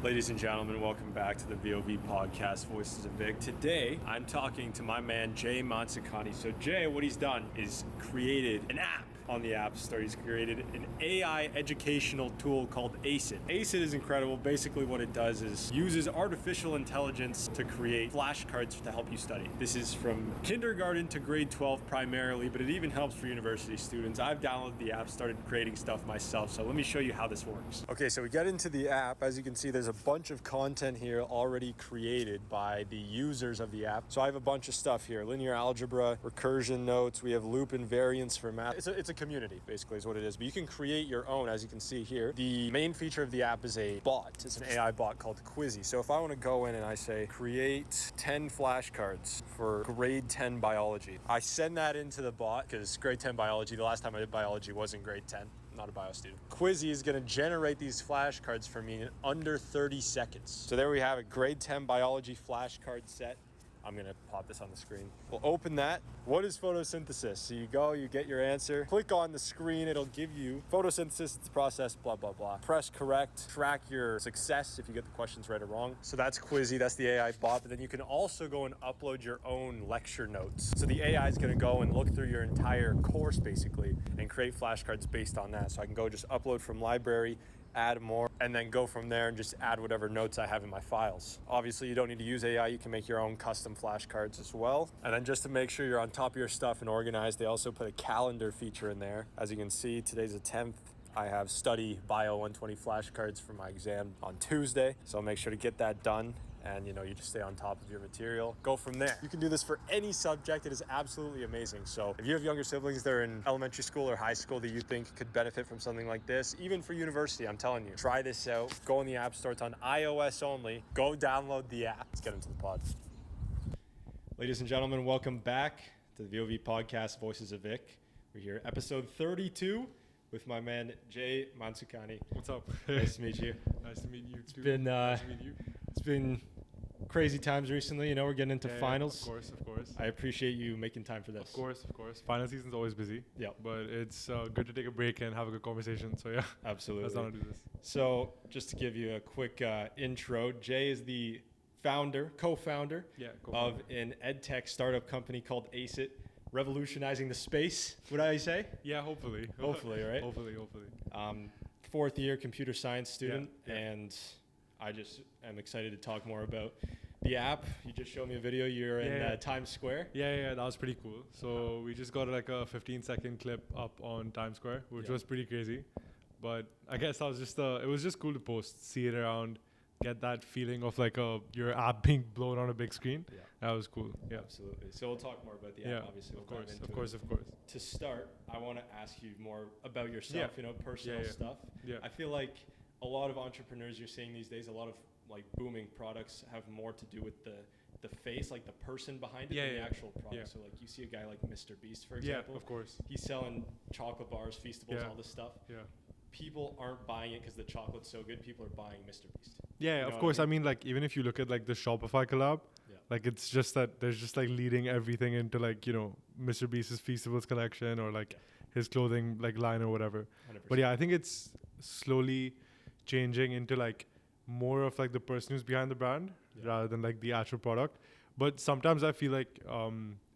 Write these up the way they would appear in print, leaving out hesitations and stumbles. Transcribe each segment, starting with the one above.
Ladies and gentlemen, welcome back to the VoV podcast, Voices of Vic. Today, I'm talking to my man, Jay Mansukhani. So Jay, what he's done is created an app on the App Store. He's created an AI educational tool called ACID. ACID is incredible. Basically what it does is uses artificial intelligence to create flashcards to help you study. This is from kindergarten to grade 12 primarily, but it even helps for university students. I've downloaded the app, started creating stuff myself, so let me show you how this works. Okay, so we get into the app. As you can see, there's a bunch of content here already created by the users of the app. So I have a bunch of stuff here: linear algebra, recursion notes, we have loop invariance for math. It's a community, basically, is what it is. But you can create your own, as you can see here. The main feature of the app is a bot. It's an AI bot called Quizzy. So if I want to go in and I say, create 10 flashcards for grade 10 biology, I send that into the bot, because grade 10 biology, the last time I did biology was in grade 10. I'm not a bio student. Quizzy is going to generate these flashcards for me in under 30 seconds. So there we have it, grade 10 biology flashcard set. I'm gonna pop this on the screen. We'll open that. What is photosynthesis? So you go, you get your answer, click on the screen, it'll give you photosynthesis, it's process, blah, blah, blah. Press correct, track your success if you get the questions right or wrong. So that's Quizzy, that's the AI bot, but then you can also go and upload your own lecture notes. So the AI is gonna go and look through your entire course basically and create flashcards based on that. So I can go just upload from library, add more, and then go from there and just add whatever notes I have in my files. Obviously, you don't need to use AI. You can make your own custom flashcards as well. And then just to make sure you're on top of your stuff and organized, they also put a calendar feature in there. As you can see, today's the 10th. I have study bio 120 flashcards for my exam on Tuesday. So I'll make sure to get that done. And you just stay on top of your material. Go from there. You can do this for any subject. It is absolutely amazing. So if you have younger siblings that are in elementary school or high school that you think could benefit from something like this, even for university, I'm telling you, try this out. Go in the App Store. It's on iOS only. Go download the app. Let's get into the pod. Ladies and gentlemen, welcome back to the VoV podcast, Voices of Vic. We're here, episode 32, with my man, Jay Mansukhani. What's up? Nice to meet you. Nice to meet you too. Nice to meet you. It's been crazy times recently. We're getting into finals. Of course. I appreciate you making time for this. Of course. Final season's always busy. Yeah. But it's good to take a break and have a good conversation. So yeah. Absolutely. Let's not do this. So just to give you a quick intro, Jay is the co-founder of an edtech startup company called ACID, revolutionizing the space. Would I say? Yeah, hopefully. Hopefully, right? Hopefully. Fourth year computer science student, Yeah. and I just am excited to talk more about the app. You just showed me a video. You're in Times Square. Yeah, that was pretty cool. So we just got like a 15-second clip up on Times Square, which was pretty crazy. But I guess that was just it was just cool to post, see it around, get that feeling of like your app being blown on a big screen. Yeah. That was cool. Yeah, absolutely. So we'll talk more about the app, obviously. Of course. To start, I want to ask you more about yourself, personal stuff. Yeah. I feel like a lot of entrepreneurs you're seeing these days, a lot of like booming products have more to do with the face, like the person behind it, than the actual product. Yeah. So like you see a guy like Mr. Beast, for example. Yeah, of course. He's selling chocolate bars, Feastables, all this stuff. Yeah. People aren't buying it because the chocolate's so good. People are buying Mr. Beast. Yeah, of course. I mean, like, even if you look at like the Shopify collab, like it's just that there's just like leading everything into like, Mr. Beast's Feastables collection or like his clothing like line or whatever. 100%. But yeah, I think it's slowly changing into like more of like the person who's behind the brand rather than like the actual product. But sometimes I feel like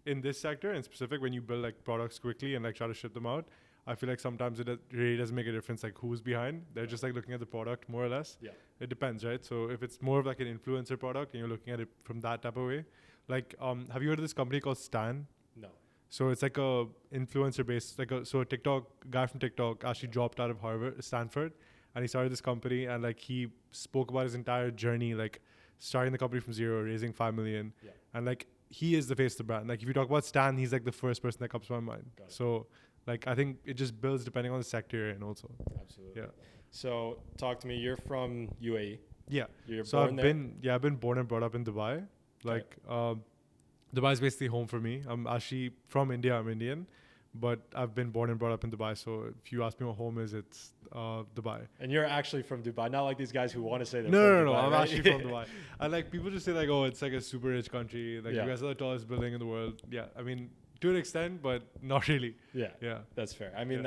in this sector in specific, when you build like products quickly and like try to ship them out, I feel like sometimes it really doesn't make a difference like who's behind. They're just like looking at the product more or less. Yeah. It depends, right? So if it's more of like an influencer product and you're looking at it from that type of way, like have you heard of this company called Stan? No. So it's like a influencer based, a TikTok guy from TikTok actually dropped out of Stanford, and he started this company, and like he spoke about his entire journey, like starting the company from zero, raising 5 million, and like he is the face of the brand. Like if you talk about Stan, he's like the first person that comes to my mind. So like I think it just builds depending on the sector and also. Absolutely. Yeah. So talk to me. You're from UAE. Yeah. You're so born there? I've been born and brought up in Dubai. Like Dubai is basically home for me. I'm actually from India. I'm Indian, but I've been born and brought up in Dubai. So if you ask me what home is, it's Dubai. And you're actually from Dubai, not like these guys who want to say they're from Dubai. No. I'm actually from Dubai. And like people just say like, oh, it's like a super rich country. Like you guys are the tallest building in the world. Yeah, I mean, to an extent, but not really. Yeah, that's fair. I mean,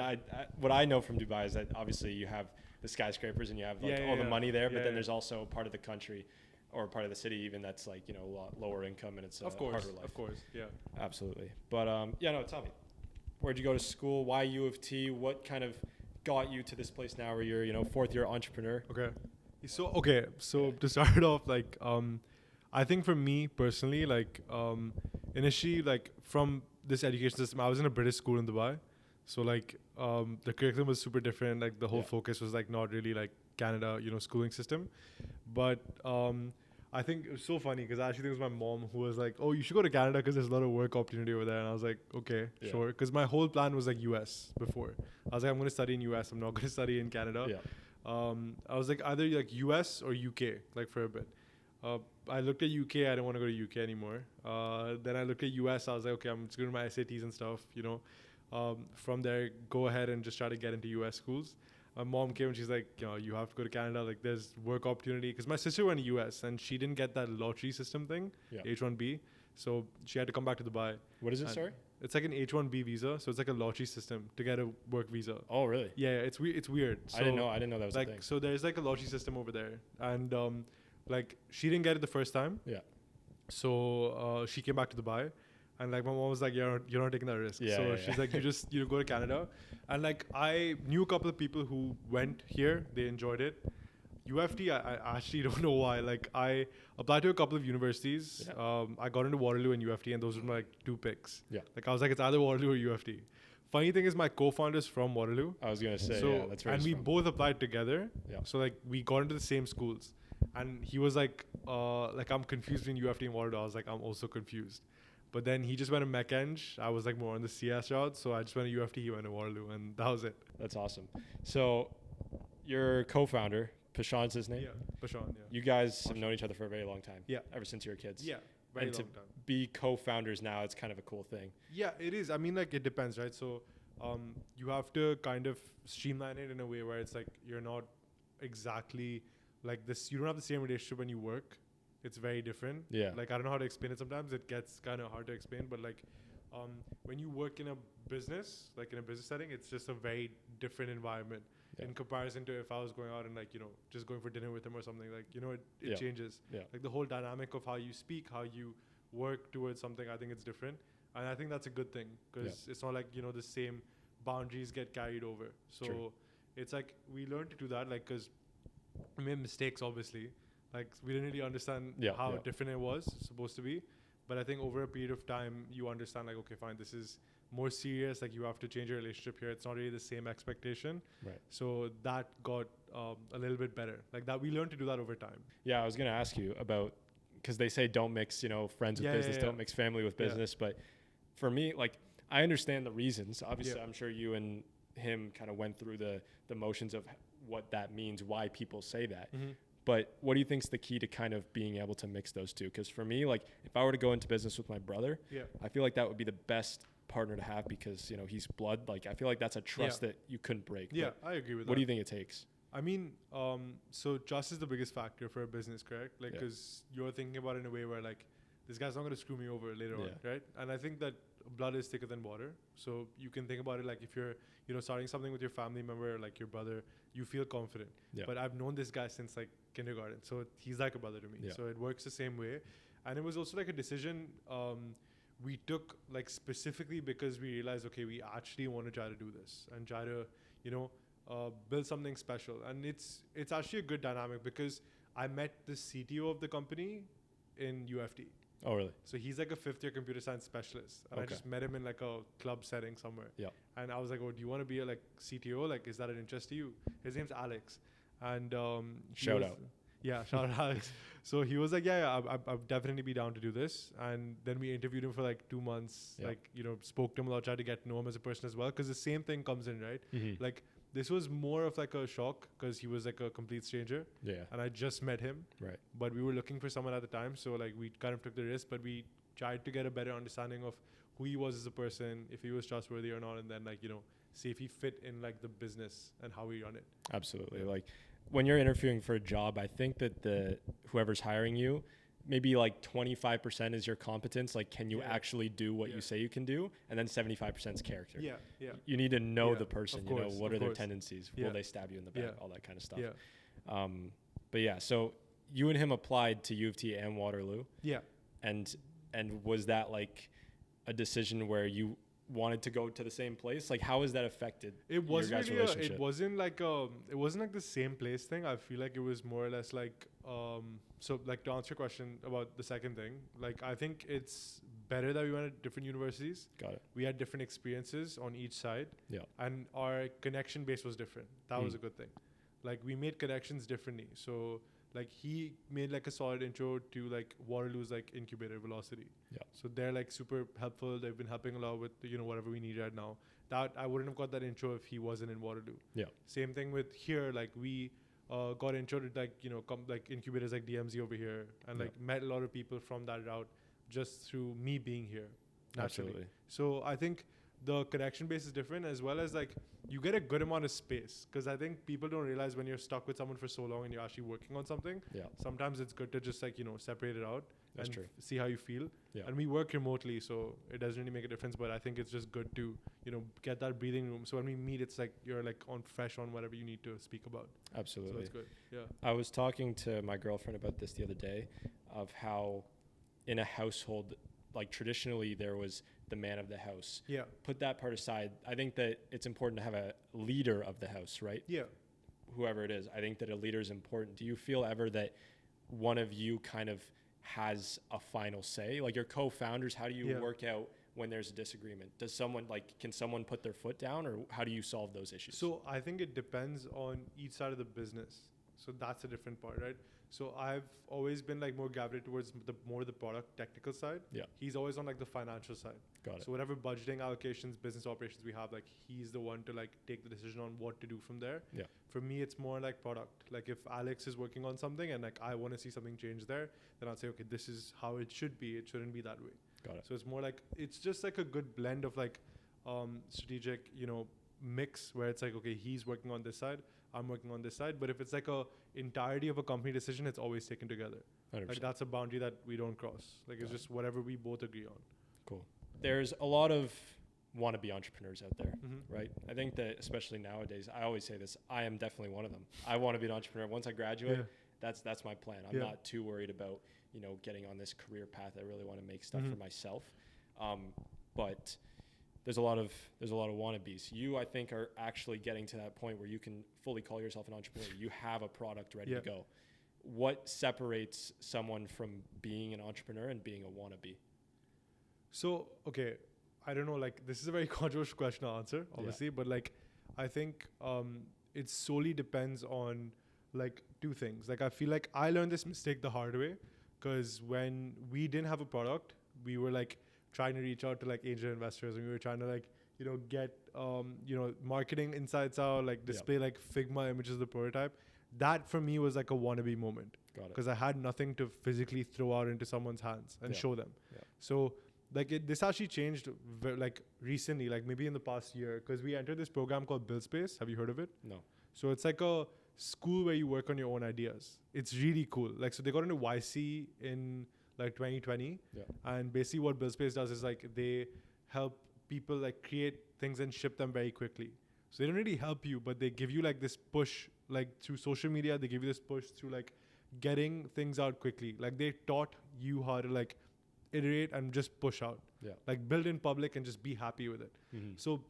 what I know from Dubai is that obviously you have the skyscrapers and you have like all the money there, but then there's also part of the country or part of the city even that's like, you know, a lot lower income and it's a harder life. Of course, yeah. Absolutely. But tell me, where'd you go to school? Why U of T? What kind of got you to this place now where you're, you know, fourth year entrepreneur? So to start off, like, I think for me personally, like, initially, like, from this education system, I was in a British school in Dubai. So, like, the curriculum was super different. Like, the whole focus was, like, not really, like, Canada, you know, schooling system. But I think it was so funny because I actually think it was my mom who was like, oh, you should go to Canada because there's a lot of work opportunity over there. And I was like, okay, sure. Because my whole plan was, like, US before. I was like, I'm going to study in US. I'm not going to study in Canada. Yeah. I was like, either, like, US or UK, like, for a bit. I looked at UK. I didn't want to go to UK anymore. Then I looked at US. I was like, okay, I'm just going to do my SATs and stuff, you know. From there, go ahead and just try to get into US schools. My mom came and she's like, you know, you have to go to Canada. Like, there's work opportunity. Because my sister went to US and she didn't get that lottery system thing, H1B. So she had to come back to Dubai. What is it, sorry? It's like an H1B visa. So it's like a lottery system to get a work visa. Oh, really? Yeah, it's weird. So, I didn't know that was like, a thing. So there's like a lottery system over there. And like, she didn't get it the first time. Yeah. So she came back to Dubai. And like my mom was like, you're not taking that risk. She's like, you go to Canada. And like I knew a couple of people who went here. They enjoyed it. UFT, I actually don't know why. Like I applied to a couple of universities. Yeah. I got into Waterloo and UFT and those were my like 2 picks. Yeah. Like I was like, it's either Waterloo or UFT. Funny thing is my co-founder's from Waterloo. I was going to say, that's right. And we both applied together. Yeah. So like we got into the same schools. And he was like I'm confused between UFT and Waterloo. I was like, I'm also confused. But then he just went to Mech-Eng. I was like more on the CS route. So I just went to UFT, he went to Waterloo, and that was it. That's awesome. So your co-founder, Pashan's his name? Yeah, Pashan, yeah. You guys have known each other for a very long time. Yeah. Ever since you were kids. Yeah, very long time. Be co-founders now, it's kind of a cool thing. Yeah, it is. I mean, like, it depends, right? So you have to kind of streamline it in a way where it's like you're not exactly like this. You don't have the same relationship when you work. It's very different. Yeah. Like, I don't know how to explain it sometimes. It gets kind of hard to explain. But, like, when you work in a business, like in a business setting, it's just a very different environment in comparison to if I was going out and, like, you know, just going for dinner with him or something. Like, you know, it changes. Yeah. Like, the whole dynamic of how you speak, how you work towards something, I think it's different. And I think that's a good thing because it's not like, you know, the same boundaries get carried over. So it's like we learned to do that, like, because we made mistakes, obviously. Like, we didn't really understand how different it was supposed to be. But I think over a period of time, you understand, like, okay, fine, this is more serious. Like, you have to change your relationship here. It's not really the same expectation. Right. So that got a little bit better. Like, that we learned to do that over time. Yeah, I was going to ask you about, because they say don't mix, you know, friends with business, don't mix family with business. But for me, like, I understand the reasons. Obviously, I'm sure you and him kind of went through the motions of what that means, why people say that. Mm-hmm. But what do you think is the key to kind of being able to mix those two? Because for me, like, if I were to go into business with my brother, I feel like that would be the best partner to have because, you know, he's blood. Like, I feel like that's a trust that you couldn't break. Yeah, I agree with that. What do you think it takes? I mean, so trust is the biggest factor for a business, correct? Like, because you're thinking about it in a way where, like, this guy's not going to screw me over later on, right? And I think that blood is thicker than water. So you can think about it like if you're, you know, starting something with your family member, like your brother, you feel confident. Yeah. But I've known this guy since like kindergarten. So he's like a brother to me. Yeah. So it works the same way. And it was also like a decision we took like specifically because we realized, okay, we actually want to try to do this and try to, you know, build something special. And it's actually a good dynamic because I met the CTO of the company in UFT. Oh, really? So he's like a 5th-year computer science specialist. And I just met him in like a club setting somewhere. Yeah. And I was like, oh, do you want to be a like CTO? Like, is that an interest to you? His name's Alex. And shout out. Yeah, shout out Alex. So he was like, I'd definitely be down to do this. And then we interviewed him for like 2 months. Yeah. Like, you know, spoke to him a lot, tried to get to know him as a person as well. Because the same thing comes in, right? Mm-hmm. Like, this was more of like a shock because he was like a complete stranger. Yeah. And I just met him. Right. But we were looking for someone at the time. So like we kind of took the risk, but we tried to get a better understanding of who he was as a person, if he was trustworthy or not. And then like, you know, see if he fit in like the business and how we run it. Absolutely. Like when you're interviewing for a job, I think that whoever's hiring you, maybe like 25% is your competence. Like, can you Yeah. actually do what you say you can do? And then 75% is character. Yeah. Yeah. You need to know Yeah, the person, of you know, course, what of are their course. tendencies? Yeah. Will they stab you in the back? Yeah. All that kind of stuff. Yeah. But yeah, so you and him applied to U of T and Waterloo. Yeah. And was that like a decision where you wanted to go to the same place? Like, how has that affected It wasn't your guys' really relationship? it wasn't like the same place thing. I feel like it was more or less like so like to answer your question about the second thing, like I think it's better that we went at different universities. Got it. We had different experiences on each side. Yeah. And our connection base was different. That was a good thing. Like we made connections differently. So like he made like a solid intro to like Waterloo's like incubator Velocity. Yeah. So they're like super helpful. They've been helping a lot with, you know, whatever we need right now. That I wouldn't have got that intro if he wasn't in Waterloo. Yeah. Same thing with here. Like we got intro to like, you know, like incubators like DMZ over here, and like met a lot of people from that route just through me being here. Naturally. Absolutely. So I think the connection base is different, as well as like you get a good amount of space, because I think people don't realize when you're stuck with someone for so long and you're actually working on something, sometimes it's good to just like, you know, separate it out. That's and true. See how you feel. Yeah. And we work remotely, so it doesn't really make a difference, but I think it's just good to, you know, get that breathing room. So when we meet, it's like you're like on fresh on whatever you need to speak about. Absolutely. So it's good. Yeah. I was talking to my girlfriend about this the other day, of how in a household, like traditionally there was the man of the house. Yeah. Put that part aside. I think that it's important to have a leader of the house, right? Yeah. Whoever it is, I think that a leader is important. Do you feel ever that one of you kind of has a final say? Like your co-founders, how do you work out when there's a disagreement? Does someone can someone put their foot down, or how do you solve those issues? So I think it depends on each side of the business. So that's a different part, right? So I've always been like more gravitated towards the product technical side. Yeah. He's always on like the financial side. Got it. So whatever budgeting allocations, business operations we have, like he's the one to like take the decision on what to do from there. Yeah. For me, it's more like product. Like if Alex is working on something and like I want to see something change there, then I'll say, okay, this is how it should be. It shouldn't be that way. Got it. So it's more like, it's just like a good blend of like strategic, you know, mix where it's like, okay, he's working on this side, I'm working on this side. But if it's like a entirety of a company decision, it's always taken together. 100%. Like that's a boundary that we don't cross. Like it's just whatever we both agree on. Cool. There's a lot of wannabe entrepreneurs out there, Mm-hmm. right? I think that especially nowadays, I always say this, I am definitely one of them. I want to be an entrepreneur. Once I graduate, that's my plan. I'm not too worried about, you know, getting on this career path. I really want to make stuff for myself. But there's a lot of wannabes. You, I think, are actually getting to that point where you can fully call yourself an entrepreneur. You have a product ready to go. What separates someone from being an entrepreneur and being a wannabe? So, okay, I don't know, like this is a very controversial question to answer, obviously, but like I think it solely depends on like two things. Like I feel like I learned this mistake the hard way, because when we didn't have a product, we were like trying to reach out to like angel investors, and we were trying to like, you know, get you know, marketing insights out, like display like Figma images of the prototype. That for me was like a wannabe moment, because I had nothing to physically throw out into someone's hands and show them. So like this actually changed like recently, like maybe in the past year, because we entered this program called Build Space. Have you heard of it? No. So it's like a school where you work on your own ideas. It's really cool. Like, so they got into YC in like 2020. And basically what Build Space does is like they help people like create things and ship them very quickly. So they don't really help you, but they give you like this push, like through social media, they give you this push through like getting things out quickly. Like they taught you how to like iterate and just push out, like build in public and just be happy with it. So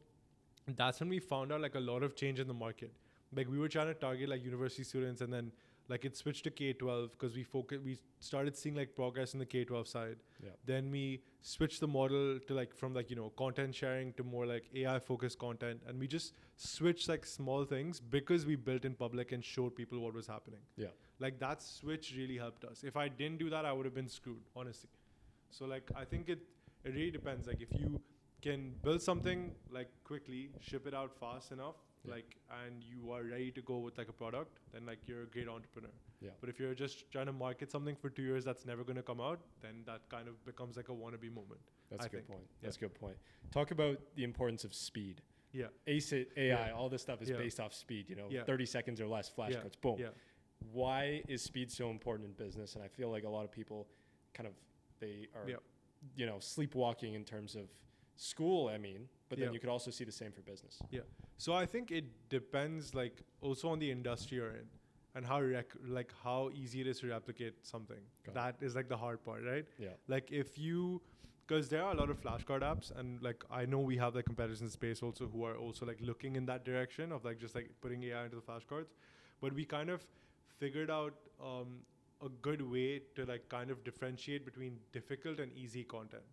that's when we found out like a lot of change in the market. Like we were trying to target like university students, and then like it switched to K-12 because we started seeing like progress in the K-12 side. Then we switched the model to like from like, you know, content sharing to more like AI focused content, and we just switched like small things because we built in public and showed people what was happening. Like that switch really helped us. If I didn't do that, I would have been screwed, honestly. So like I think it really depends. Like if you can build something like quickly, ship it out fast enough, like, and you are ready to go with like a product, then like you're a great entrepreneur. But if you're just trying to market something for 2 years that's never going to come out, then that kind of becomes like a wannabe moment. That's a good point. That's a good point. Talk about the importance of speed. ACID, AI, all this stuff is based off speed, you know, 30 seconds or less, flashcards, boom. Why is speed so important in business? And I feel like a lot of people kind of, they are, Yeah. you know, sleepwalking in terms of school, I mean, but then Yeah. you could also see the same for business. Yeah. So I think it depends like also on the industry you're in and how like how easy it is to replicate something. That is like the hard part, right? Yeah. Like if you, because there are a lot of flashcard apps and like I know we have like competitors in space also who are also like looking in that direction of like just like putting AI into the flashcards, but we kind of figured out a good way to like kind of differentiate between difficult and easy content.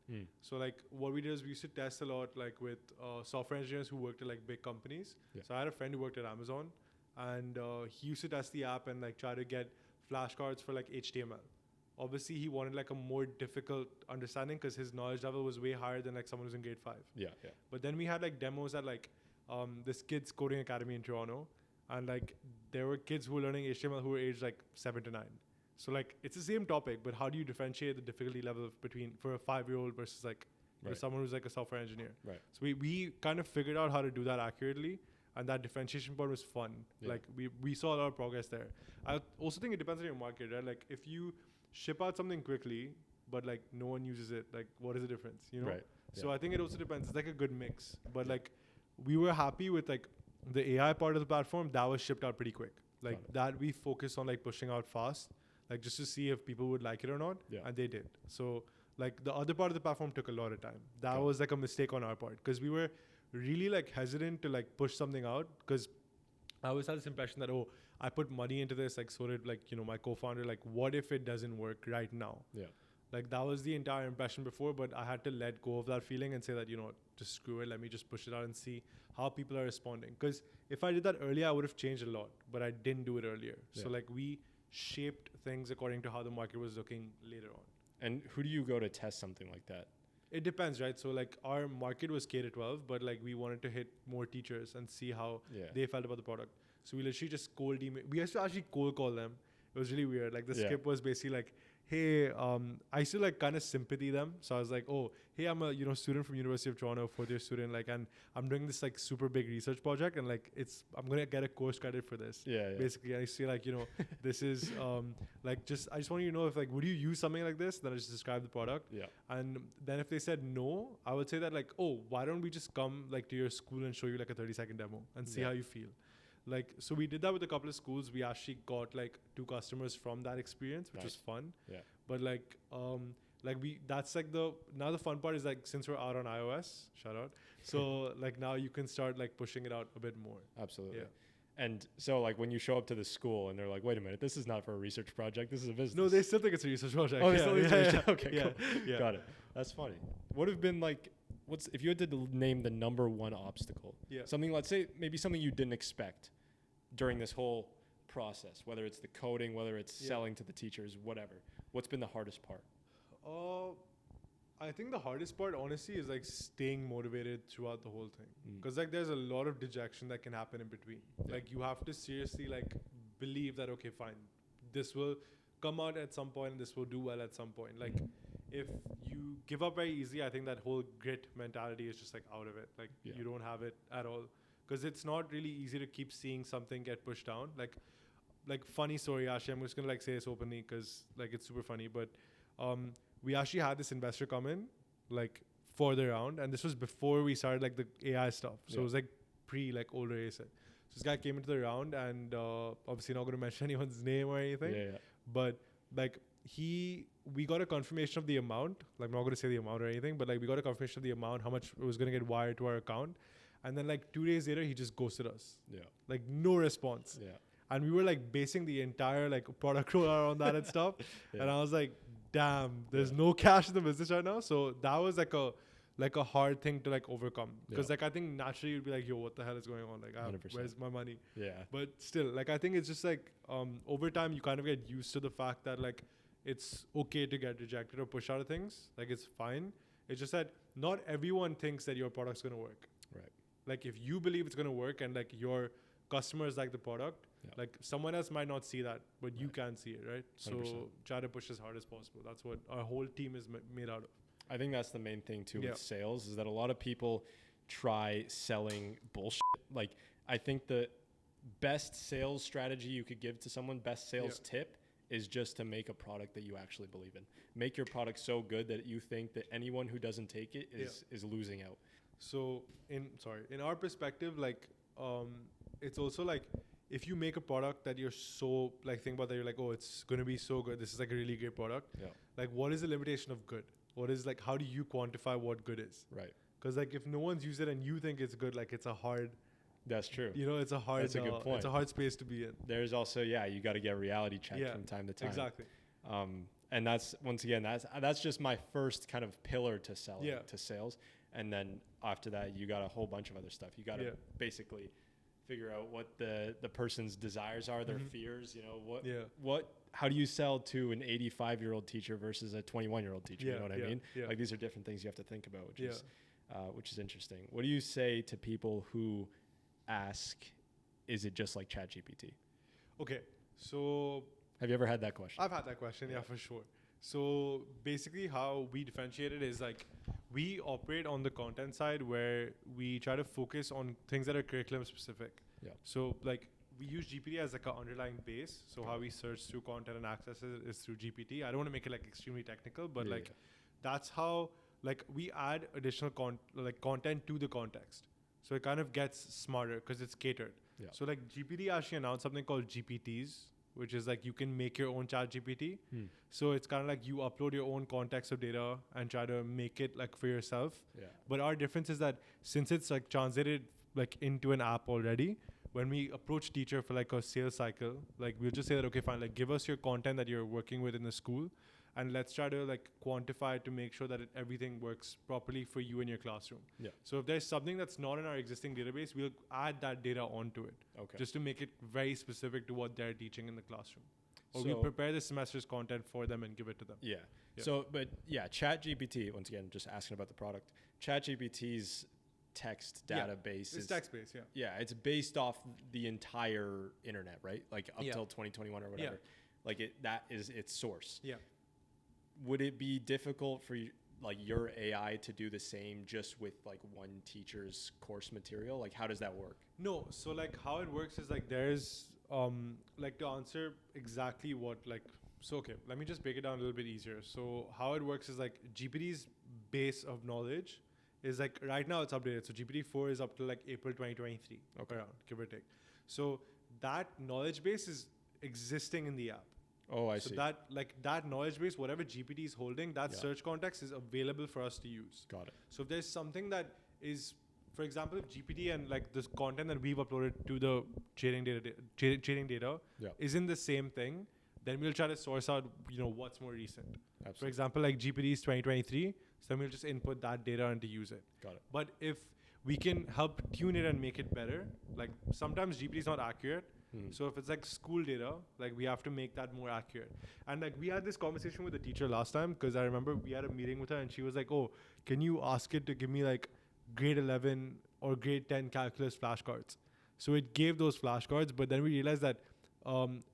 So like what we did is we used to test a lot like with software engineers who worked at like big companies. Yeah. So I had a friend who worked at Amazon and he used to test the app and like try to get flashcards for like HTML. Obviously he wanted like a more difficult understanding because his knowledge level was way higher than like someone who's in grade 5. Yeah. Yeah. But then we had like demos at like this kids coding academy in Toronto, and like there were kids who were learning HTML who were aged like 7 to 9. So like it's the same topic, but how do you differentiate the difficulty level between for a 5-year-old versus like for someone who's like a software engineer? Right. So we kind of figured out how to do that accurately, and that differentiation part was fun. Yeah. Like we saw a lot of progress there. I also think it depends on your market, right? Like if you ship out something quickly, but like no one uses it, like what is the difference, you know? Right. So I think it also depends. It's like a good mix, but like we were happy with like the AI part of the platform that was shipped out pretty quick. Like that we focused on like pushing out fast, like just to see if people would like it or not, and they did. So like the other part of the platform took a lot of time. That was like a mistake on our part because we were really like hesitant to like push something out because I always had this impression that, oh, I put money into this, like so did like, you know, my co-founder, like what if it doesn't work right now? Yeah. Like that was the entire impression before, but I had to let go of that feeling and say that, you know, just screw it. Let me just push it out and see how people are responding. Because if I did that earlier, I would have changed a lot, but I didn't do it earlier. So like we shaped things according to how the market was looking later on. And who do you go to test something like that? It depends, right? So like our market was K to 12, but like we wanted to hit more teachers and see how they felt about the product. So we literally just cold email. We used to actually cold call them. It was really weird. Like the script was basically like, hey, I used to like kind of sympathy them. So I was like, oh, hey, I'm a, you know, student from University of Toronto, 4th year student, like, and I'm doing this like super big research project, and like I'm gonna get a course credit for this. Basically, I say like, you know, this is like I just want you to know if like would you use something like this? Then I just describe the product. And then if they said no, I would say that like, oh, why don't we just come like to your school and show you like a 30-second demo and see how you feel. Like, so we did that with a couple of schools. We actually got like 2 customers from that experience, which was fun. But like that's like now the fun part is like, since we're out on iOS, shout out. So like now you can start like pushing it out a bit more. Absolutely. And so like when you show up to the school and they're like, wait a minute, this is not for a research project. This is a business. No, they still think it's a research project. Oh, yeah. Okay, cool. Yeah. Got it. That's funny. What have been like, if you had to name the number one obstacle, something, let's say maybe something you didn't expect during this whole process, whether it's the coding, whether it's selling to the teachers, whatever, what's been the hardest part? I think the hardest part, honestly, is like staying motivated throughout the whole thing. Because like there's a lot of dejection that can happen in between. Like you have to seriously like believe that, okay, fine, this will come out at some point and this will do well at some point. Like if you give up very easily, I think that whole grit mentality is just like out of it. Like you don't have it at all. Because it's not really easy to keep seeing something get pushed down. Like funny story, actually, I'm just gonna like say this openly because like it's super funny. But we actually had this investor come in like for the round, and this was before we started like the AI stuff. So it was like like older ASIC. So this guy came into the round, and obviously not gonna mention anyone's name or anything. But like we got a confirmation of the amount. Like I'm not gonna say the amount or anything, but like we got a confirmation of the amount, how much it was gonna get wired to our account. And then like 2 days later, he just ghosted us. Like no response. And we were like basing the entire like product rollout on that and stuff. And I was like, damn, there's no cash in the business right now. So that was like a hard thing to like overcome. Because like I think naturally you'd be like, yo, what the hell is going on? Like, where's my money? But still, like I think it's just like over time you kind of get used to the fact that like it's okay to get rejected or push out of things. Like it's fine. It's just that not everyone thinks that your product's gonna work. Like if you believe it's going to work and like your customers like the product, like someone else might not see that, but you can see it, right? 100%. So try to push as hard as possible. That's what our whole team is made out of. I think that's the main thing too with sales, is that a lot of people try selling bullshit. Like I think the best sales strategy you could give to someone, best sales tip, is just to make a product that you actually believe in. Make your product so good that you think that anyone who doesn't take it is losing out. So in our perspective, like it's also like if you make a product that you're so like think about that you're like, oh, it's gonna be so good. This is like a really great product. Yeah. Like, what is the limitation of good? What is like, how do you quantify what good is? Right. Because like if no one's used it and you think it's good, like it's a hard. That's true. You know, it's a hard. That's a good point. It's a hard space to be in. There's also you got to get reality checked from time to time. Exactly. And that's once again that's just my first kind of pillar to selling to sales. And then after that, you got a whole bunch of other stuff. You got to basically figure out what the person's desires are, their fears. You know what how do you sell to an 85-year-old teacher versus a 21-year-old teacher? You know what I mean? Yeah. Like these are different things you have to think about, which is interesting. What do you say to people who ask, is it just like ChatGPT? Okay, so have you ever had that question? I've had that question, yeah, for sure. So basically how we differentiate it is like we operate on the content side where we try to focus on things that are curriculum specific. Yeah. So like we use GPT as like an underlying base. So how we search through content and access it is through GPT. I don't want to make it like extremely technical, but that's how like we add additional content to the context. So it kind of gets smarter because it's catered. Yeah. So like GPT actually announced something called GPTs, which is like you can make your own chat GPT. So it's kind of like you upload your own context of data and try to make it like for yourself. Yeah. But our difference is that since it's like translated like into an app already, when we approach teacher for like a sales cycle, like we'll just say that, okay, fine, like give us your content that you're working with in the school and let's try to like quantify it to make sure that everything works properly for you in your classroom. Yeah. So if there's something that's not in our existing database, we'll add that data onto it. Okay. Just to make it very specific to what they're teaching in the classroom. Or we prepare the semester's content for them and give it to them. Yeah. So, but ChatGPT, once again, just asking about the product, ChatGPT's text database is text-based, Yeah, it's based off the entire internet, right? Like up till 2021 or whatever. Like that is its source. Yeah. Would it be difficult for you, like your AI to do the same just with like one teacher's course material? Like how does that work? No, so like how it works is like there's like to answer exactly what like, so okay, let me just break it down a little bit easier. So how it works is like GPT's base of knowledge is like right now it's updated. So GPT-4 is up to like April 2023, around, give or take. So that knowledge base is existing in the app. Oh, I see. So that knowledge base, whatever GPT is holding, that search context is available for us to use. Got it. So if there's something that is, for example, if GPT and like this content that we've uploaded to the training data is in the same thing, then we'll try to source out, what's more recent. Absolutely. For example, like GPT is 2023, so then we'll just input that data and to use it. Got it. But if we can help tune it and make it better, like sometimes GPT is not accurate. So if it's like school data, like we have to make that more accurate. And like we had this conversation with the teacher last time because I remember we had a meeting with her and she was like, oh, can you ask it to give me like grade 11 or grade 10 calculus flashcards? So it gave those flashcards, but then we realized that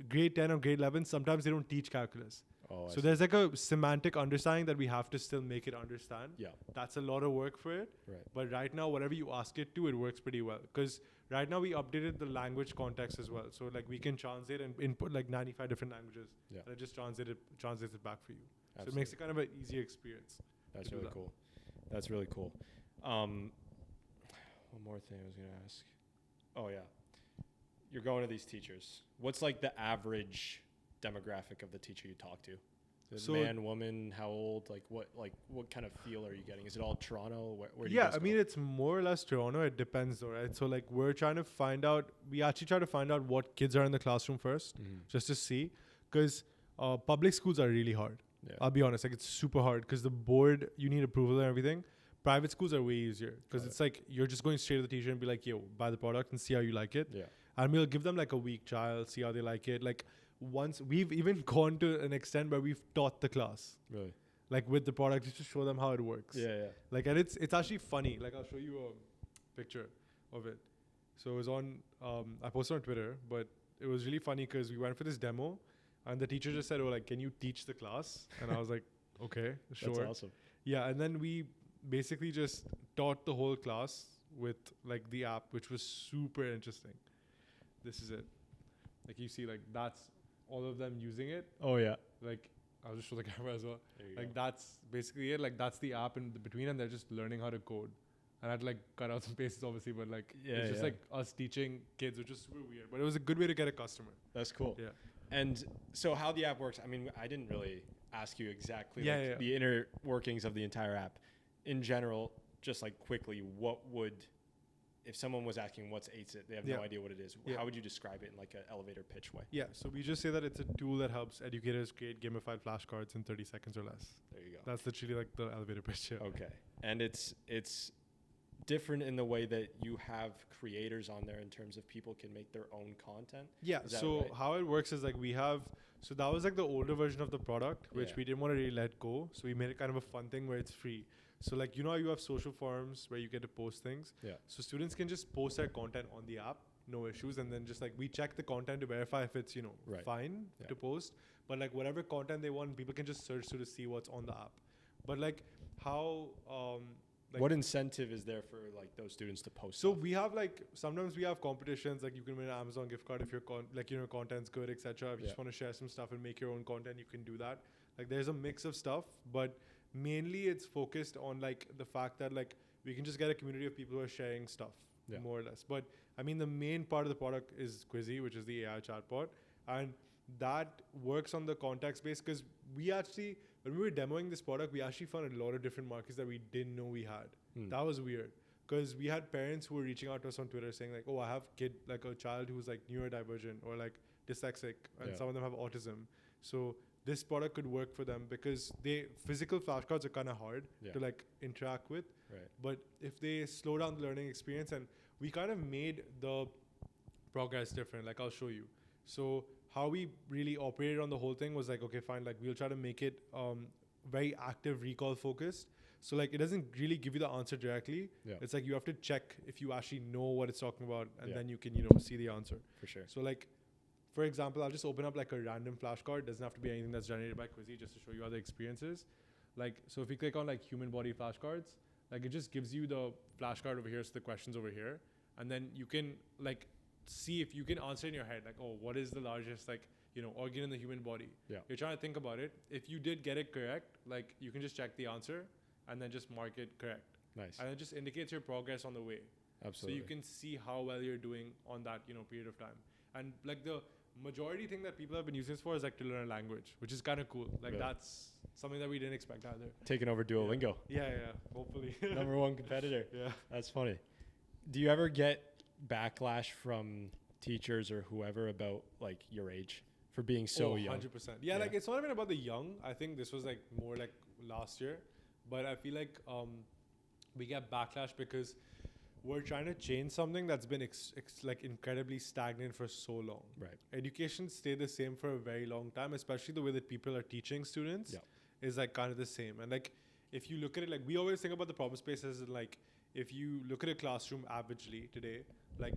grade 10 or grade 11, sometimes they don't teach calculus. Oh, so there's like a semantic understanding that we have to still make it understand. Yeah. That's a lot of work for it. Right. But right now, whatever you ask it to, it works pretty well. Because right now we updated the language context as well. So like we can translate and input like 95 different languages. Yeah. And it just translates it back for you. Absolutely. So it makes it kind of an easier experience. That's really cool. That's really cool. One more thing I was going to ask. Oh, yeah. You're going to these teachers. What's like the average demographic of the teacher you talk to? So man, woman, how old? Like what kind of feel are you getting? Is it all Toronto? Where do you guys go? I mean, it's more or less Toronto. It depends though, right? So like we actually try to find out what kids are in the classroom first, just to see, because public schools are really hard. Yeah. I'll be honest, like it's super hard because the board, you need approval and everything. Private schools are way easier because it's like you're just going straight to the teacher and be like, yo, buy the product and see how you like it. Yeah. And we'll give them like a week trial, see how they like it. Like once we've even gone to an extent where we've taught the class. Really? Like with the product just to show them how it works. Yeah. Like, and it's actually funny. Like I'll show you a picture of it. So it was on, I posted on Twitter, but it was really funny because we went for this demo and the teacher just said, oh, like, can you teach the class? And I was like, okay, sure. That's awesome. Yeah. And then we basically just taught the whole class with like the app, which was super interesting. This is it. Like you see, like that's all of them using it. Oh yeah. Like, I'll just show the camera as well. There you Like, go. that's basically it. Like, that's the app in the between, and they're just learning how to code. And I'd like cut out some pages, obviously, but like, it's just like us teaching kids, which is super weird. But it was a good way to get a customer. That's cool. Yeah. And so how the app works, I mean, I didn't really ask you exactly Yeah, the inner workings of the entire app. In general, just like quickly, what would, if someone was asking what's 8sit, they have no idea what it is, how would you describe it in like an elevator pitch way? Yeah, so we just say that it's a tool that helps educators create gamified flashcards in 30 seconds or less. There you go. That's literally like the elevator pitch. Yeah. Okay. And it's different in the way that you have creators on there in terms of people can make their own content. Yeah. So right? how it works is like so that was like the older version of the product, which we didn't want to really let go. So we made it kind of a fun thing where it's free. So like, you know how you have social forums where you get to post things? Yeah. So students can just post their content on the app, no issues. And then just like, we check the content to verify if it's, fine to post. But like whatever content they want, people can just search to see what's on the app. But like how, what incentive is there for like those students to post? So we have like, sometimes we have competitions, like you can win an Amazon gift card if your content's good, etc. If you just want to share some stuff and make your own content, you can do that. Like there's a mix of stuff, but mainly it's focused on like the fact that like we can just get a community of people who are sharing stuff, more or less. But I mean, the main part of the product is Quizzy, which is the AI chatbot, and that works on the context base, because we actually, when we were demoing this product, we actually found a lot of different markets that we didn't know we had. That was weird, because we had parents who were reaching out to us on Twitter saying like, oh, I have like a child who's like neurodivergent or like dyslexic, and some of them have autism. So this product could work for them, because physical flashcards are kind of hard to like interact with. Right. But if they slow down the learning experience, and we kind of made the progress different, like I'll show you. So how we really operated on the whole thing was like, okay, fine, like we'll try to make it very active recall focused. So like it doesn't really give you the answer directly. Yeah. It's like you have to check if you actually know what it's talking about, and then you can, see the answer. For sure. So like, for example, I'll just open up like a random flashcard. Doesn't have to be anything that's generated by Quizzy, just to show you other experiences. Like, so if you click on like human body flashcards, like it just gives you the flashcard over here, so the questions over here. And then you can like see if you can answer in your head, like, oh, what is the largest like, organ in the human body? Yeah. You're trying to think about it. If you did get it correct, like you can just check the answer and then just mark it correct. Nice. And it just indicates your progress on the way. Absolutely. So you can see how well you're doing on that, period of time. And like the majority thing that people have been using this for is like to learn a language, which is kind of cool. Like that's something that we didn't expect either. Taking over Duolingo. Yeah, hopefully. Number one competitor. Yeah. That's funny. Do you ever get backlash from teachers or whoever about like your age for being so young? 100%. Yeah, like it's not even about the young. I think this was like more like last year. But I feel like we get backlash because we're trying to change something that's been like incredibly stagnant for so long. Right. Education stayed the same for a very long time, especially the way that people are teaching students is like kind of the same. And like, if you look at it, like we always think about the problem spaces, and like if you look at a classroom averagely today, like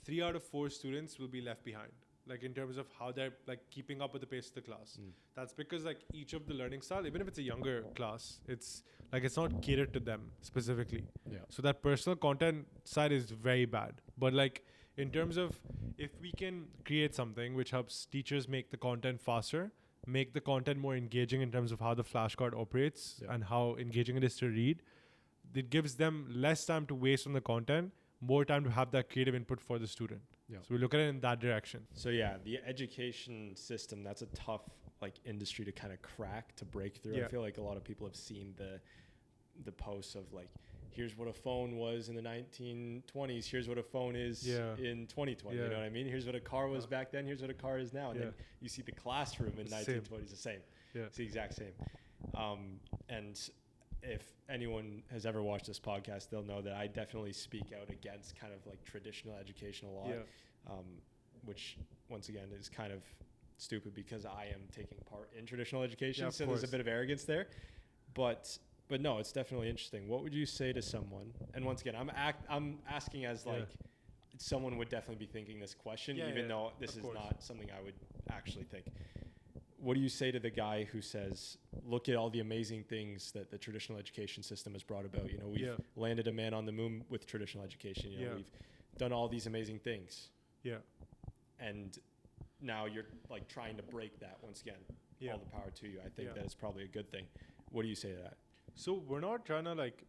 3 out of 4 students will be left behind. Like in terms of how they're like keeping up with the pace of the class. That's because like each of the learning style, even if it's a younger class, it's like it's not catered to them specifically. Yeah. So that personal content side is very bad. But like in terms of if we can create something which helps teachers make the content faster, make the content more engaging in terms of how the flashcard operates and how engaging it is to read, it gives them less time to waste on the content, more time to have that creative input for the student. Yeah. So we look at it in that direction. So yeah, the education system, that's a tough like industry to kind of crack, to break through. I feel like a lot of people have seen the posts of like, here's what a phone was in the 1920s, here's what a phone is in 2020. You know what I mean? Here's what a car was back then, here's what a car is now. And then you see the classroom in 1920s the same. Yeah. It's the exact same. And if anyone has ever watched this podcast, they'll know that I definitely speak out against kind of like traditional education a lot, which once again is kind of stupid because I am taking part in traditional education. So there's a bit of arrogance there, but no, it's definitely interesting. What would you say to someone? And once again, I'm asking as like someone would definitely be thinking this question, even though this is not something I would actually think. What do you say to the guy who says, look at all the amazing things that the traditional education system has brought about? We've landed a man on the moon with traditional education. We've done all these amazing things. Yeah. And now you're like trying to break that once again. Yeah. All the power to you. I think Yeah. that is probably a good thing. What do you say to that? So we're not trying to like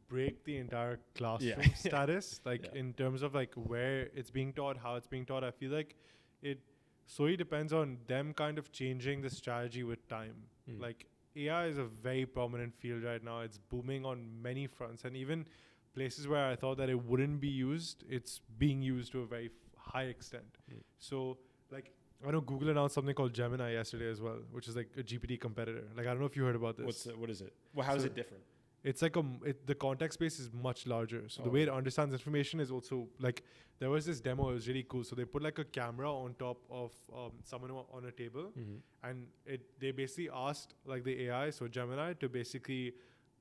break the entire classroom Yeah. status, like Yeah. in terms of like where it's being taught, how it's being taught. I feel like it solely depends on them kind of changing the strategy with time. Like AI is a very prominent field right now. It's booming on many fronts, and even places where I thought that it wouldn't be used, it's being used to a very high extent. So like I know Google announced something called Gemini yesterday as well, which is like a GPT competitor. Like I don't know if you heard about this. What is it? Well, how is So it different? It's like the context space is much larger. So the way it understands information is also like, there was this demo, it was really cool. So they put like a camera on top of someone on a table, and they basically asked like the AI, so Gemini, to basically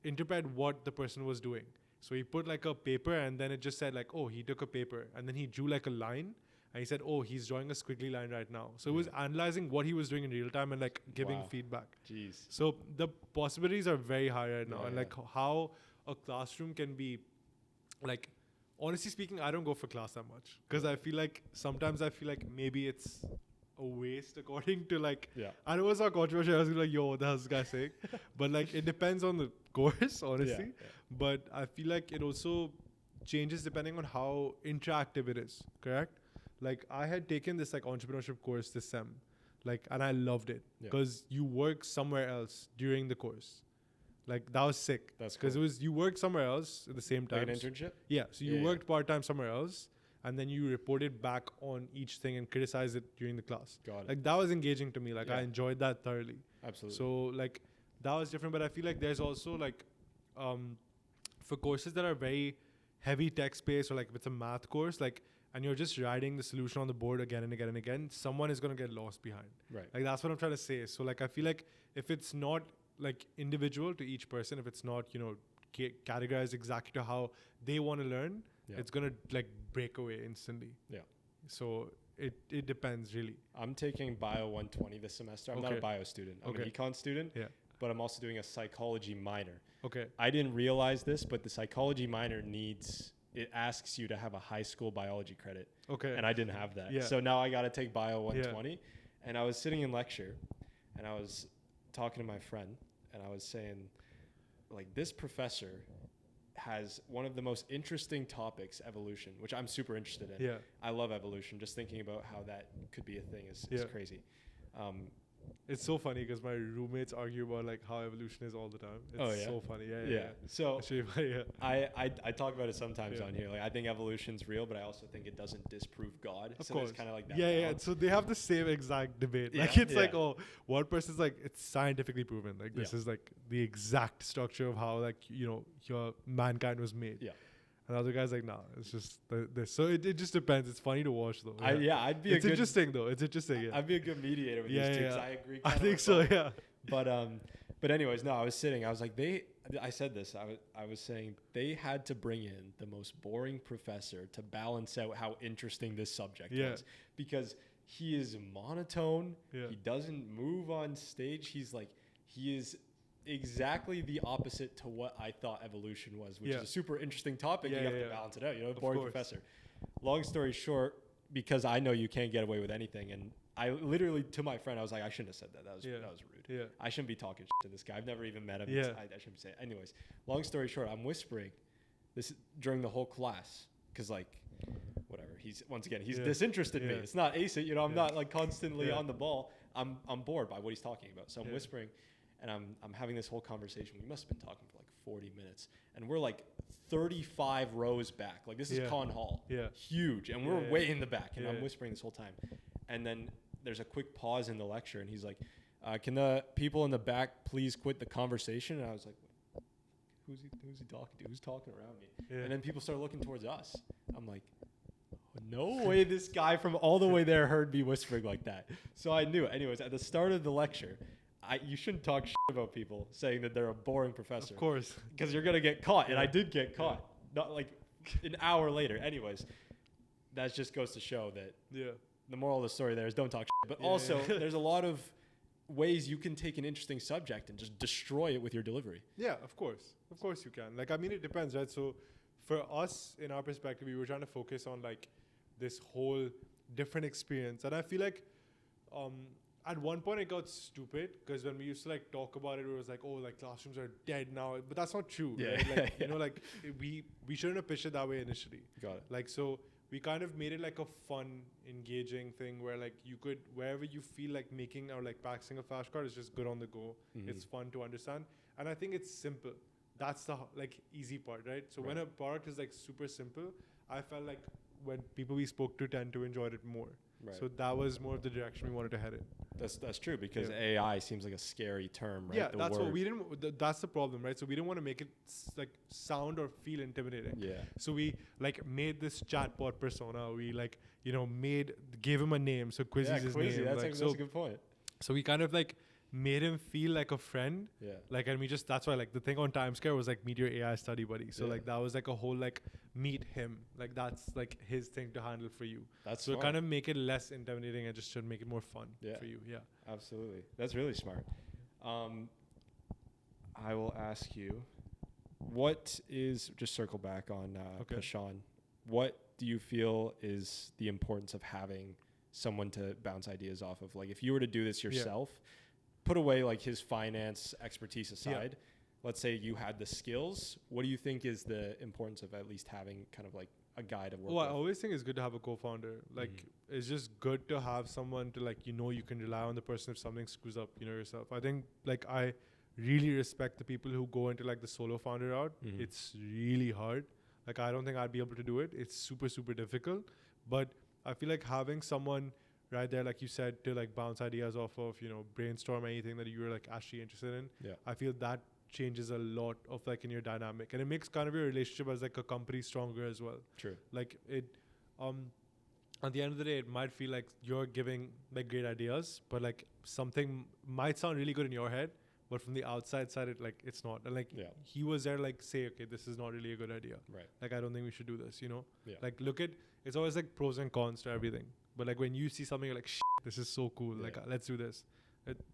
interpret what the person was doing. So he put like a paper, and then it just said like, oh, he took a paper, and then he drew like a line. And he said, oh, he's drawing a squiggly line right now. So it was analyzing what he was doing in real time and like giving feedback. Jeez. So the possibilities are very high right now. Yeah, and like how a classroom can be, like, honestly speaking, I don't go for class that much. Because I feel like, sometimes I feel like maybe it's a waste according to like, I know it's not controversial. I was like, yo, what the hell is this guy saying? But like, it depends on the course, honestly. But I feel like it also changes depending on how interactive it is, correct? Like I had taken this like entrepreneurship course this sem, like, and I loved it because you work somewhere else during the course. Like that was sick. That's because cool. it was, you worked somewhere else at the same time. Like an internship? Yeah. So you worked part-time somewhere else, and then you reported back on each thing and criticized it during the class. Got it. Like that was engaging to me. Like I enjoyed that thoroughly. Absolutely. So like that was different, but I feel like there's also like, for courses that are very heavy text-based, or like if it's a math course, like, and you're just writing the solution on the board again and again and again, someone is going to get lost behind. Right. Like that's what I'm trying to say. So like I feel like if it's not like individual to each person, if it's not, you know, categorized exactly to how they want to learn, it's going to like break away instantly. Yeah. So it depends really. I'm taking Bio 120 this semester. I'm not a bio student. I'm an econ student. Yeah. But I'm also doing a psychology minor. Okay. I didn't realize this, but the psychology minor it asks you to have a high school biology credit. Okay. And I didn't have that. Yeah. So now I got to take Bio 120. Yeah. And I was sitting in lecture, and I was talking to my friend, and I was saying, like, this professor has one of the most interesting topics, evolution, which I'm super interested in. Yeah. I love evolution. Just thinking about how that could be a thing is crazy. It's so funny because my roommates argue about like how evolution is all the time. It's so funny. Yeah. So I talk about it sometimes on here. Like I think evolution's real, but I also think it doesn't disprove God. Of course. It's kind of like that. Yeah. So they have the same exact debate. Like it's like, oh, one person's like, it's scientifically proven. Like this is like the exact structure of how like, you know, your mankind was made. Yeah. And the other guy's like, nah, it's just this. So it just depends. It's funny to watch though. I'd be. It's interesting though. It's interesting. Yeah. I'd be a good mediator with these two. Yeah. I agree. I think so. Yeah. But anyways, no. I was sitting. I was like, I said this. I was saying they had to bring in the most boring professor to balance out how interesting this subject was, because he is monotone. Yeah. He doesn't move on stage. He is exactly the opposite to what I thought evolution was, which is a super interesting topic. You have to balance it out, you know, boring professor. Long story short, because I know you can't get away with anything, and I literally, to my friend, I was like, I shouldn't have said that. That was rude. Yeah. I shouldn't be talking shit to this guy. I've never even met him. Yeah. I shouldn't say it. Anyways, long story short, I'm whispering this during the whole class, because like, whatever. He's disinterested in me. It's not ace it, you know. I'm not like constantly on the ball. I'm bored by what he's talking about. So I'm whispering. And I'm having this whole conversation. We must have been talking for like 40 minutes. And we're like 35 rows back. Like this is Con Hall. Yeah. Huge. And we're way in the back. And I'm whispering this whole time. And then there's a quick pause in the lecture. And he's like, can the people in the back please quit the conversation? And I was like, who's he talking to? Who's talking around me? Yeah. And then people start looking towards us. I'm like, no way this guy from all the way there heard me whispering like that. So I knew it. Anyways, at the start of the lecture, you shouldn't talk shit about people saying that they're a boring professor. Of course. Because you're going to get caught. And I did get caught. Not like an hour later. Anyways, that just goes to show that the moral of the story there is don't talk shit. But also, there's a lot of ways you can take an interesting subject and just destroy it with your delivery. Yeah, of course. Of course you can. Like, I mean, it depends, right? So for us, in our perspective, we were trying to focus on like this whole different experience. And I feel like at one point it got stupid because when we used to like talk about it, it was like, oh, like classrooms are dead now, but that's not true. Yeah. Right? Like, you know, like we shouldn't have pitched it that way initially. Got it. Like, so we kind of made it like a fun, engaging thing where like you could, wherever you feel like making or like practicing a flashcard is just good on the go. It's fun to understand. And I think it's simple. That's the like easy part, right? So when a product is like super simple, I felt like when people we spoke to tend to enjoy it more. Right. So that was more of the direction we wanted to head in. That's true because AI seems like a scary term, right? Yeah, The that's word. what we didn't. That's the problem, right? So we didn't want to make it like sound or feel intimidating. Yeah. So we like made this chatbot persona. We like gave him a name. So Quizzy's his name. That's like, that's a good point. So we kind of like made him feel like a friend. Yeah. Like, and we just, that's why like the thing on Timescare was like meet your AI study buddy. So like that was like a whole like meet him. Like that's like his thing to handle for you. That's so smart. kind of make it less intimidating and just should make it more fun for you. Yeah. Absolutely. That's really smart. I will ask you, what is, just circle back on Pashan, what do you feel is the importance of having someone to bounce ideas off of? Like if you were to do this yourself, put away like his finance expertise aside, let's say you had the skills, what do you think is the importance of at least having kind of like a guy to work with? I always think it's good to have a co-founder. Like it's just good to have someone to like, you can rely on the person if something screws up, yourself. I think like I really respect the people who go into like the solo founder route. It's really hard. Like I don't think I'd be able to do it. It's super, super difficult. But I feel like having someone right there, like you said, to like bounce ideas off of, brainstorm anything that you're like actually interested in. Yeah. I feel that changes a lot of like in your dynamic, and it makes kind of your relationship as like a company stronger as well. True. Like it, at the end of the day, it might feel like you're giving like great ideas, but like something might sound really good in your head, but from the outside side, it's not. And like he was there, like say, okay, this is not really a good idea. Right. Like I don't think we should do this. Yeah. Like it's always like pros and cons to everything. But like when you see something, you're like, shit, this is so cool. Like let's do this.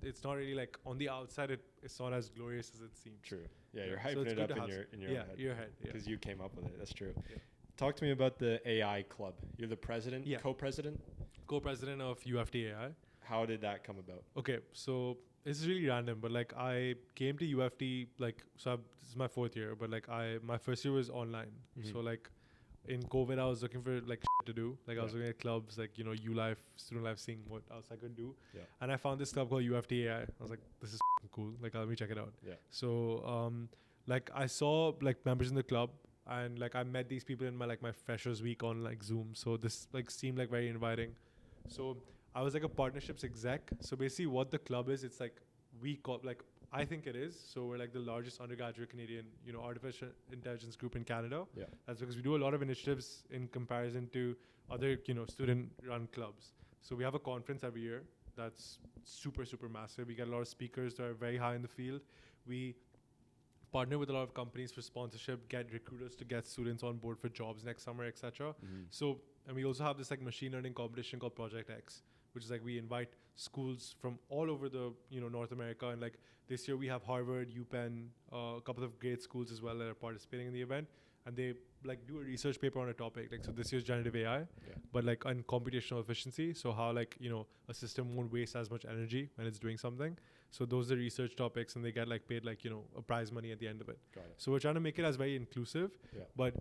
It's not really like on the outside. It's not as glorious as it seems. True. Yeah, you're hyping it up in your head. Your head. Because you came up with it. That's true. Yeah. Talk to me about the AI club. You're the president, co-president? Co-president of UFT AI. How did that come about? Okay, so this is really random, but like I came to UFT this is my 4th year, but like my first year was online. So like in COVID, I was looking for like to do. Like I was looking at clubs like ULife, Student Life, seeing what else I could do. Yeah. And I found this club called UFT AI. I was like, this is cool. Like let me check it out. Yeah. So like I saw like members in the club, and like I met these people in my freshers week on like Zoom. So this like seemed like very inviting. So I was like a partnerships exec. So basically what the club is, it's like I think it is. So we're like the largest undergraduate Canadian, artificial intelligence group in Canada. Yeah. That's because we do a lot of initiatives in comparison to other, student run clubs. So we have a conference every year that's super, super massive. We get a lot of speakers that are very high in the field. We partner with a lot of companies for sponsorship, get recruiters to get students on board for jobs next summer, etc. So, and we also have this like machine learning competition called Project X, which is like we invite schools from all over the North America, and like this year we have Harvard, UPenn, a couple of great schools as well that are participating in the event, and they like do a research paper on a topic. Like so this year's generative AI, but like on computational efficiency. So how like a system won't waste as much energy when it's doing something. So those are research topics, and they get like paid like a prize money at the end of it. Got it. So we're trying to make it as very inclusive. Yeah. But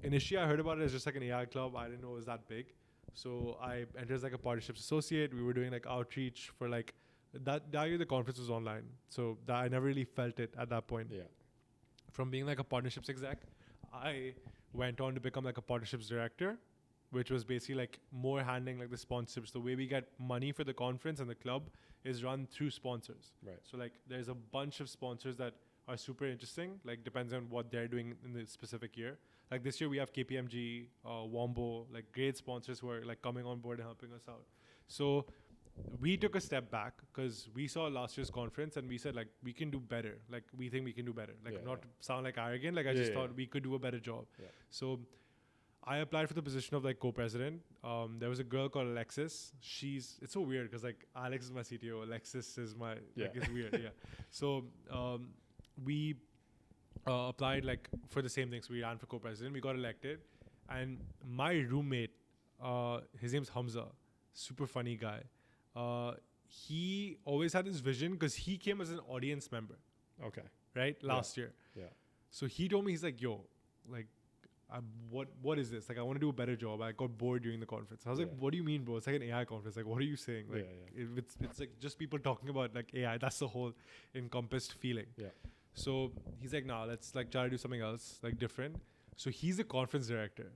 initially I heard about it as just like an AI club. I didn't know it was that big. So I entered as like a partnerships associate. We were doing like outreach for like that year the conference was online. So that I never really felt it at that point. Yeah. From being like a partnerships exec, I went on to become like a partnerships director, which was basically like more handling like the sponsorships. The way we get money for the conference and the club is run through sponsors. Right. So like there's a bunch of sponsors that are super interesting, like depends on what they're doing in the specific year. Like this year we have KPMG, Wombo, like great sponsors who are like coming on board and helping us out. So we took a step back because we saw last year's conference and we said like we can do better. Like we think we can do better. Like not to sound like arrogant. Like I just thought we could do a better job. Yeah. So I applied for the position of like co-president. There was a girl called Alexis. It's so weird because like Alex is my CTO. Alexis is my like it's weird. Yeah. So we applied like for the same thing. So we ran for co-president. We got elected, and my roommate, his name's Hamza, super funny guy. he always had this vision because he came as an audience member, Okay. right? Last year. Yeah. So he told me, he's like, yo, like, what is this? Like, I want to do a better job. I got bored during the conference. I was like, what do you mean, bro? It's like an AI conference. Like, what are you saying? Like, it's like just people talking about like AI. That's the whole encompassed feeling. Yeah. So he's like, nah, let's like try to do something else, like different. So he's a conference director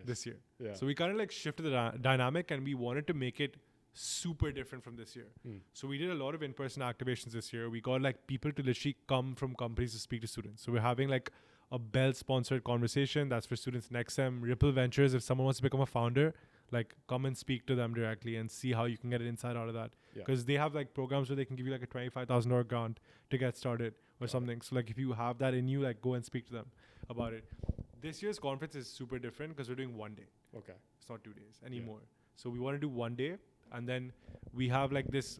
this year. Yeah. So we kind of like shifted the dynamic and we wanted to make it super different from this year. So we did a lot of in-person activations this year. We got like people to literally come from companies to speak to students. So we're having like a Bell-sponsored conversation that's for students next sem. Ripple Ventures, if someone wants to become a founder, like come and speak to them directly and see how you can get an insight out of that. Because they have like programs where they can give you like a $25,000 grant to get started or something. So like if you have that in you, like go and speak to them about it. This year's conference is super different because we're doing one day. Okay. It's not 2 days anymore. So we want to do one day, and then we have like this.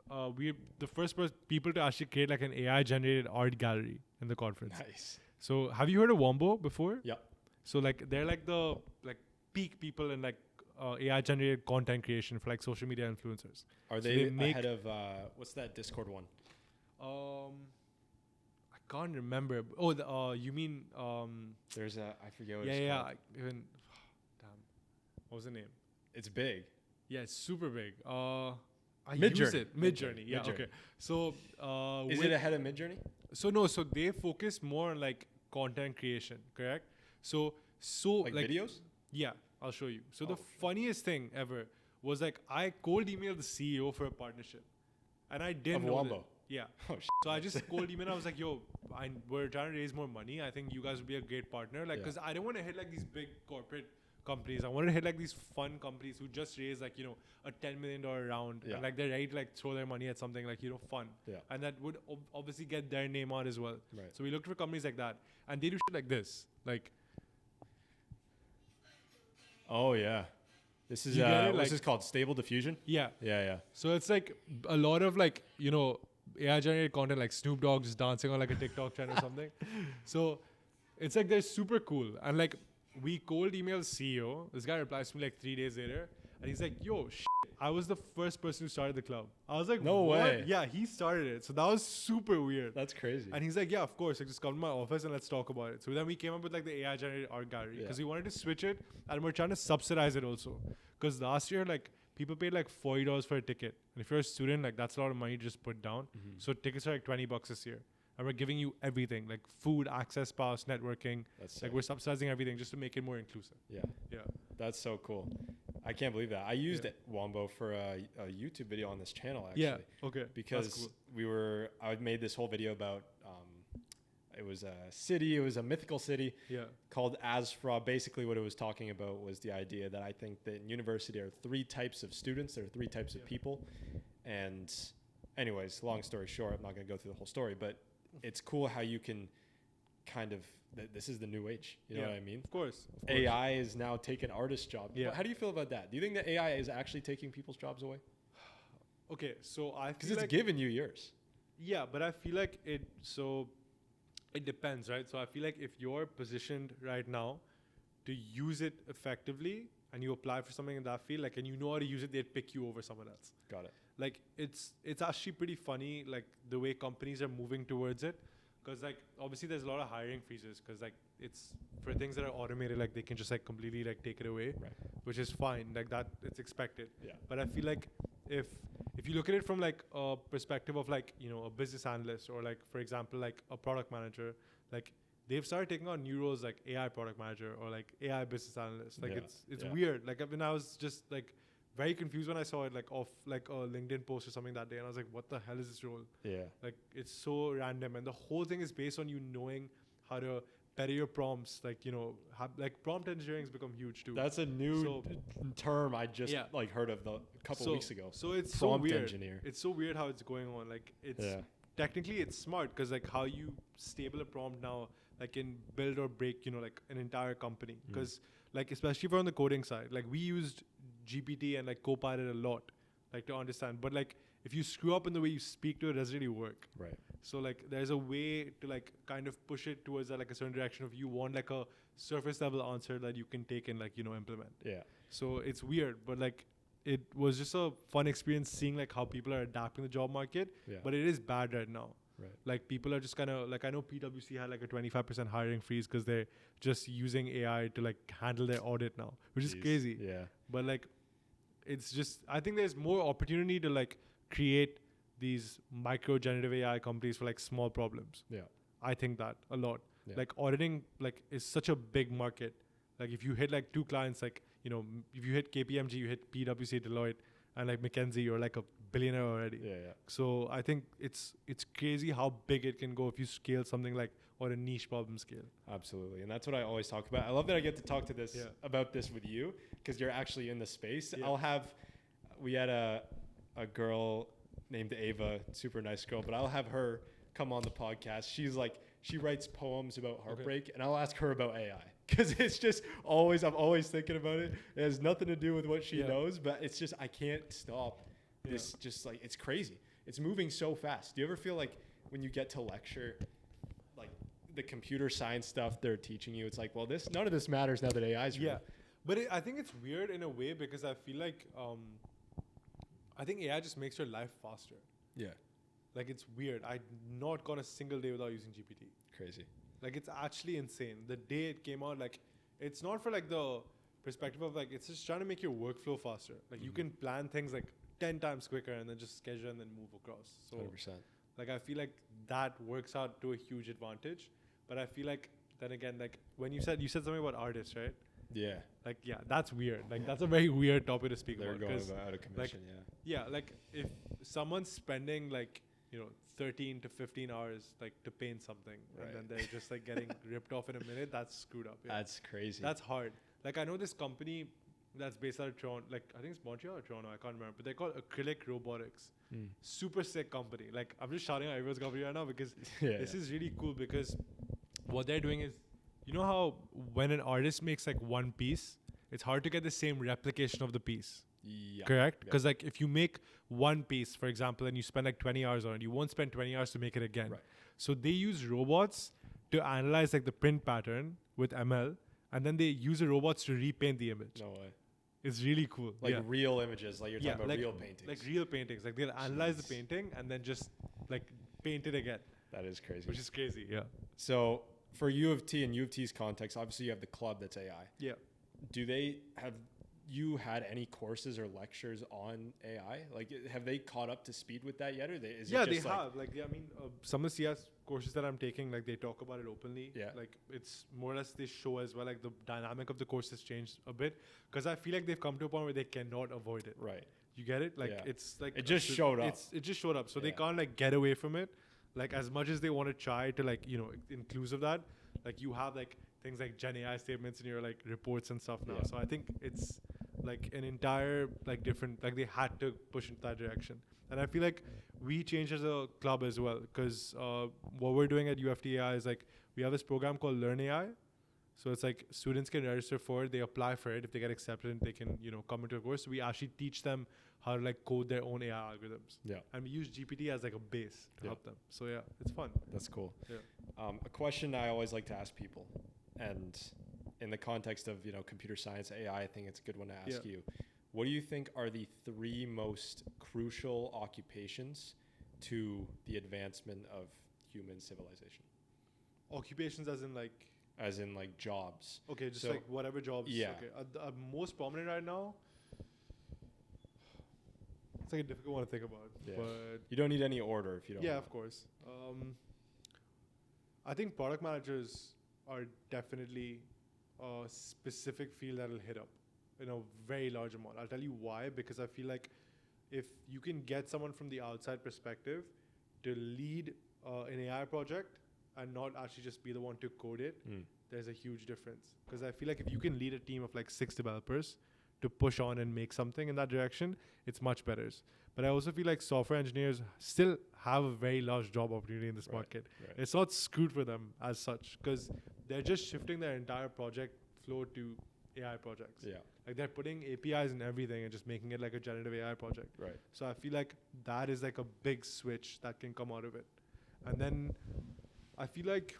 We're the first people to actually create like an AI-generated art gallery in the conference. Nice. So have you heard of Wombo before? Yeah. So like they're like the like peak people in like AI-generated content creation for like social media influencers. Are So they make ahead of what's that Discord one? I can't remember. Oh, you mean There's I forget what yeah, it's yeah. called. Even damn, what was the name? It's big. Yeah, it's super big. I Midjourney. use it. Midjourney. Yeah. Midjourney. Okay. So Is it ahead of Midjourney? So no. So they focus more on like content creation. Correct. So Like videos? Yeah, I'll show you. So Oh, the funniest thing ever was like I cold emailed the CEO for a partnership, and I didn't Of know Wombo. that. Yeah. Oh shit. So I just cold emailed. I was like, yo, we're trying to raise more money. I think you guys would be a great partner. Like, because I didn't want to hit like these big corporate companies. I wanted to hit like these fun companies who just raised like, a $10 million round. Yeah. And like they're ready to like throw their money at something like, fun. Yeah. And that would obviously get their name on as well. Right. So we looked for companies like that. And they do shit like this. Like, Oh yeah. This is You get it, what's like- this called? Stable diffusion? yeah. Yeah. So it's like a lot of like, AI generated content like Snoop Dogg just dancing on like a TikTok trend or something. So it's like they're super cool. And like we cold emailed CEO. This guy replies to me like 3 days later. And he's like, yo, I was the first person who started the club. I was like, No what? way. Yeah, he started it. So that was super weird. That's crazy. And he's like, yeah, of course. Like, just come to my office and let's talk about it. So then we came up with like the AI generated art gallery because we wanted to switch it and we're trying to subsidize it also. Because last year, like people paid like $40 for a ticket. And if you're a student, like that's a lot of money to just put down. So tickets are like $20 this year. And we're giving you everything like food, access pass, networking. That's like sick. we're subsidizing everything just to make it more inclusive. Yeah. Yeah. That's so cool. I can't believe that. I used Wombo for a YouTube video on this channel actually. Yeah. Okay. Because I made this whole video about it was a city, it was a mythical city called Asfra. Basically what it was talking about was the idea that I think that in university there are 3 types of students, there are 3 types of people. And anyways, long story short, I'm not going to go through the whole story, but it's cool how you can kind of, this is the new age, you know what I mean? Of course. AI is now taking artists' jobs. Yeah. How do you feel about that? Do you think that AI is actually taking people's jobs away? Okay. So I Because feel it's like given you yours. Yeah, but I feel like it depends, right? So I feel like if you're positioned right now to use it effectively and you apply for something in that field, like, and you know how to use it, they'd pick you over someone else. Got it. Like, it's actually pretty funny, like, the way companies are moving towards it. Because, like, obviously there's a lot of hiring freezes because, like, it's for things that are automated, like, they can just, like, completely, like, take it away, Right. which is fine. Like, that, it's expected. Yeah. But I feel like if you look at it from like a perspective of like, a business analyst or like, for example, like a product manager, like they've started taking on new roles like AI product manager or like AI business analyst. Like it's weird. Like when I was just like very confused when I saw it like off like a LinkedIn post or something that day. And I was like, what the hell is this role? Yeah. Like it's so random. And the whole thing is based on you knowing how to better your prompts. Like, like prompt engineering has become huge too. That's a new term I just like heard of a couple weeks ago. So it's prompt so weird. engineer. It's so weird how it's going on. Like it's technically it's smart because like how you stable a prompt now like can build or break like an entire company. Because like especially for on the coding side, like we used GPT and like Copilot a lot, like to understand. But like if you screw up in the way you speak to it, it doesn't really work. Right. So like there's a way to like kind of push it towards like a certain direction if you want like a surface level answer that you can take and like implement. Yeah. So it's weird, but like it was just a fun experience seeing like how people are adapting the job market. Yeah. But it is bad right now. Right. Like people are just kind of like, I know PwC had like a 25% hiring freeze because they're just using AI to like handle their audit now, which is crazy. Yeah. But like, it's just, I think there's more opportunity to like create these micro generative AI companies for like small problems. Yeah. I think that a lot. Yeah. Like auditing like is such a big market. Like if you hit like 2 clients, like, you know, if you hit KPMG, you hit PwC, Deloitte, and like McKinsey, you're like a billionaire already. Yeah. So I think it's crazy how big it can go if you scale something like, or a niche problem scale. Absolutely. And that's what I always talk about. I love that I get to talk to this about this with you because you're actually in the space. Yeah. We had a girl named Ava, super nice girl, but I'll have her come on the podcast. She writes poems about heartbreak, and I'll ask her about AI because it's just I'm always thinking about it. It has nothing to do with what she knows, but it's just, I can't stop this. Just like, it's crazy. It's moving so fast. Do you ever feel like when you get to lecture, like the computer science stuff they're teaching you, it's like, well, none of this matters now that AI is real. Yeah. But I think it's weird in a way because I feel like, I think AI just makes your life faster. Yeah. Like it's weird. I'd not gone a single day without using GPT. Crazy. Like it's actually insane. The day it came out, like it's not for like the perspective of like, it's just trying to make your workflow faster. Like you can plan things like 10 times quicker and then just schedule and then move across. So 100%. like I feel like that works out to a huge advantage. But I feel like then again, like when you said something about artists, right? Yeah. Like, yeah, that's weird. Like that's a very weird topic to speak about. They're going out of commission, like, yeah, like if someone's spending like, you know, 13 to 15 hours like to paint something and then they're just like getting ripped off in a minute, that's screwed up. Yeah. That's crazy. That's hard. Like I know this company that's based out of Toronto, like I think it's Montreal or Toronto, I can't remember, but they're called Acrylic Robotics. Super sick company. Like I'm just shouting out everyone's company right now because this is really cool because what they're doing is, you know how when an artist makes like one piece, it's hard to get the same replication of the piece. Yeah. Correct? Because like if you make one piece, for example, and you spend like 20 hours on it, you won't spend 20 hours to make it again. Right. So they use robots to analyze like the print pattern with ML, and then they use the robots to repaint the image. No way. It's really cool. Like real images, like you're talking about like, real paintings. Like real paintings. Like they'll analyze the painting and then just like paint it again. That is crazy. Which is crazy, yeah. So for U of T and U of T's context, obviously you have the club that's AI. Yeah. Have you had any courses or lectures on AI? Like, have they caught up to speed with that yet? Or they have. Like, I mean, some of the CS courses that I'm taking, like, they talk about it openly. Yeah. Like, it's more or less they show as well, like, the dynamic of the course has changed a bit. Because I feel like they've come to a point where they cannot avoid it. Right. You get it? Like, it's like... It just showed up. It just showed up. So they can't, like, get away from it. Like, as much as they want to try to, like, you know, inclusive that, like, you have, like, things like Gen AI statements in your, like, reports and stuff now. Yeah. So I think it's... like an entire like different, like they had to push into that direction. And I feel like we changed as a club as well because what we're doing at UFTAI is like we have this program called Learn AI. So it's like students can register for it, they apply for it. If they get accepted, they can, you know, come into a course. So we actually teach them how to like code their own AI algorithms. Yeah. And we use GPT as like a base to help them. So yeah, it's fun. That's cool. Yeah. A question I always like to ask people, and in the context of, you know, computer science, AI, I think it's a good one to ask you. What do you think are the 3 most crucial occupations to the advancement of human civilization? Occupations as in like? As in like jobs. Okay, just so, like whatever jobs. Yeah. Okay. Most prominent right now? It's like a difficult one to think about. Yeah. But you don't need any order if you don't Yeah, want. of course. I think product managers are definitely a specific field that will hit up in a very large amount. I'll tell you why, because I feel like if you can get someone from the outside perspective to lead an AI project and not actually just be the one to code it, there's a huge difference. Because I feel like if you can lead a team of like 6 developers to push on and make something in that direction, it's much better. But I also feel like software engineers still have a very large job opportunity in this market. Right. It's not screwed for them as such because they're just shifting their entire project flow to AI projects. Yeah. Like they're putting APIs and everything and just making it like a generative AI project. Right. So I feel like that is like a big switch that can come out of it. And then I feel like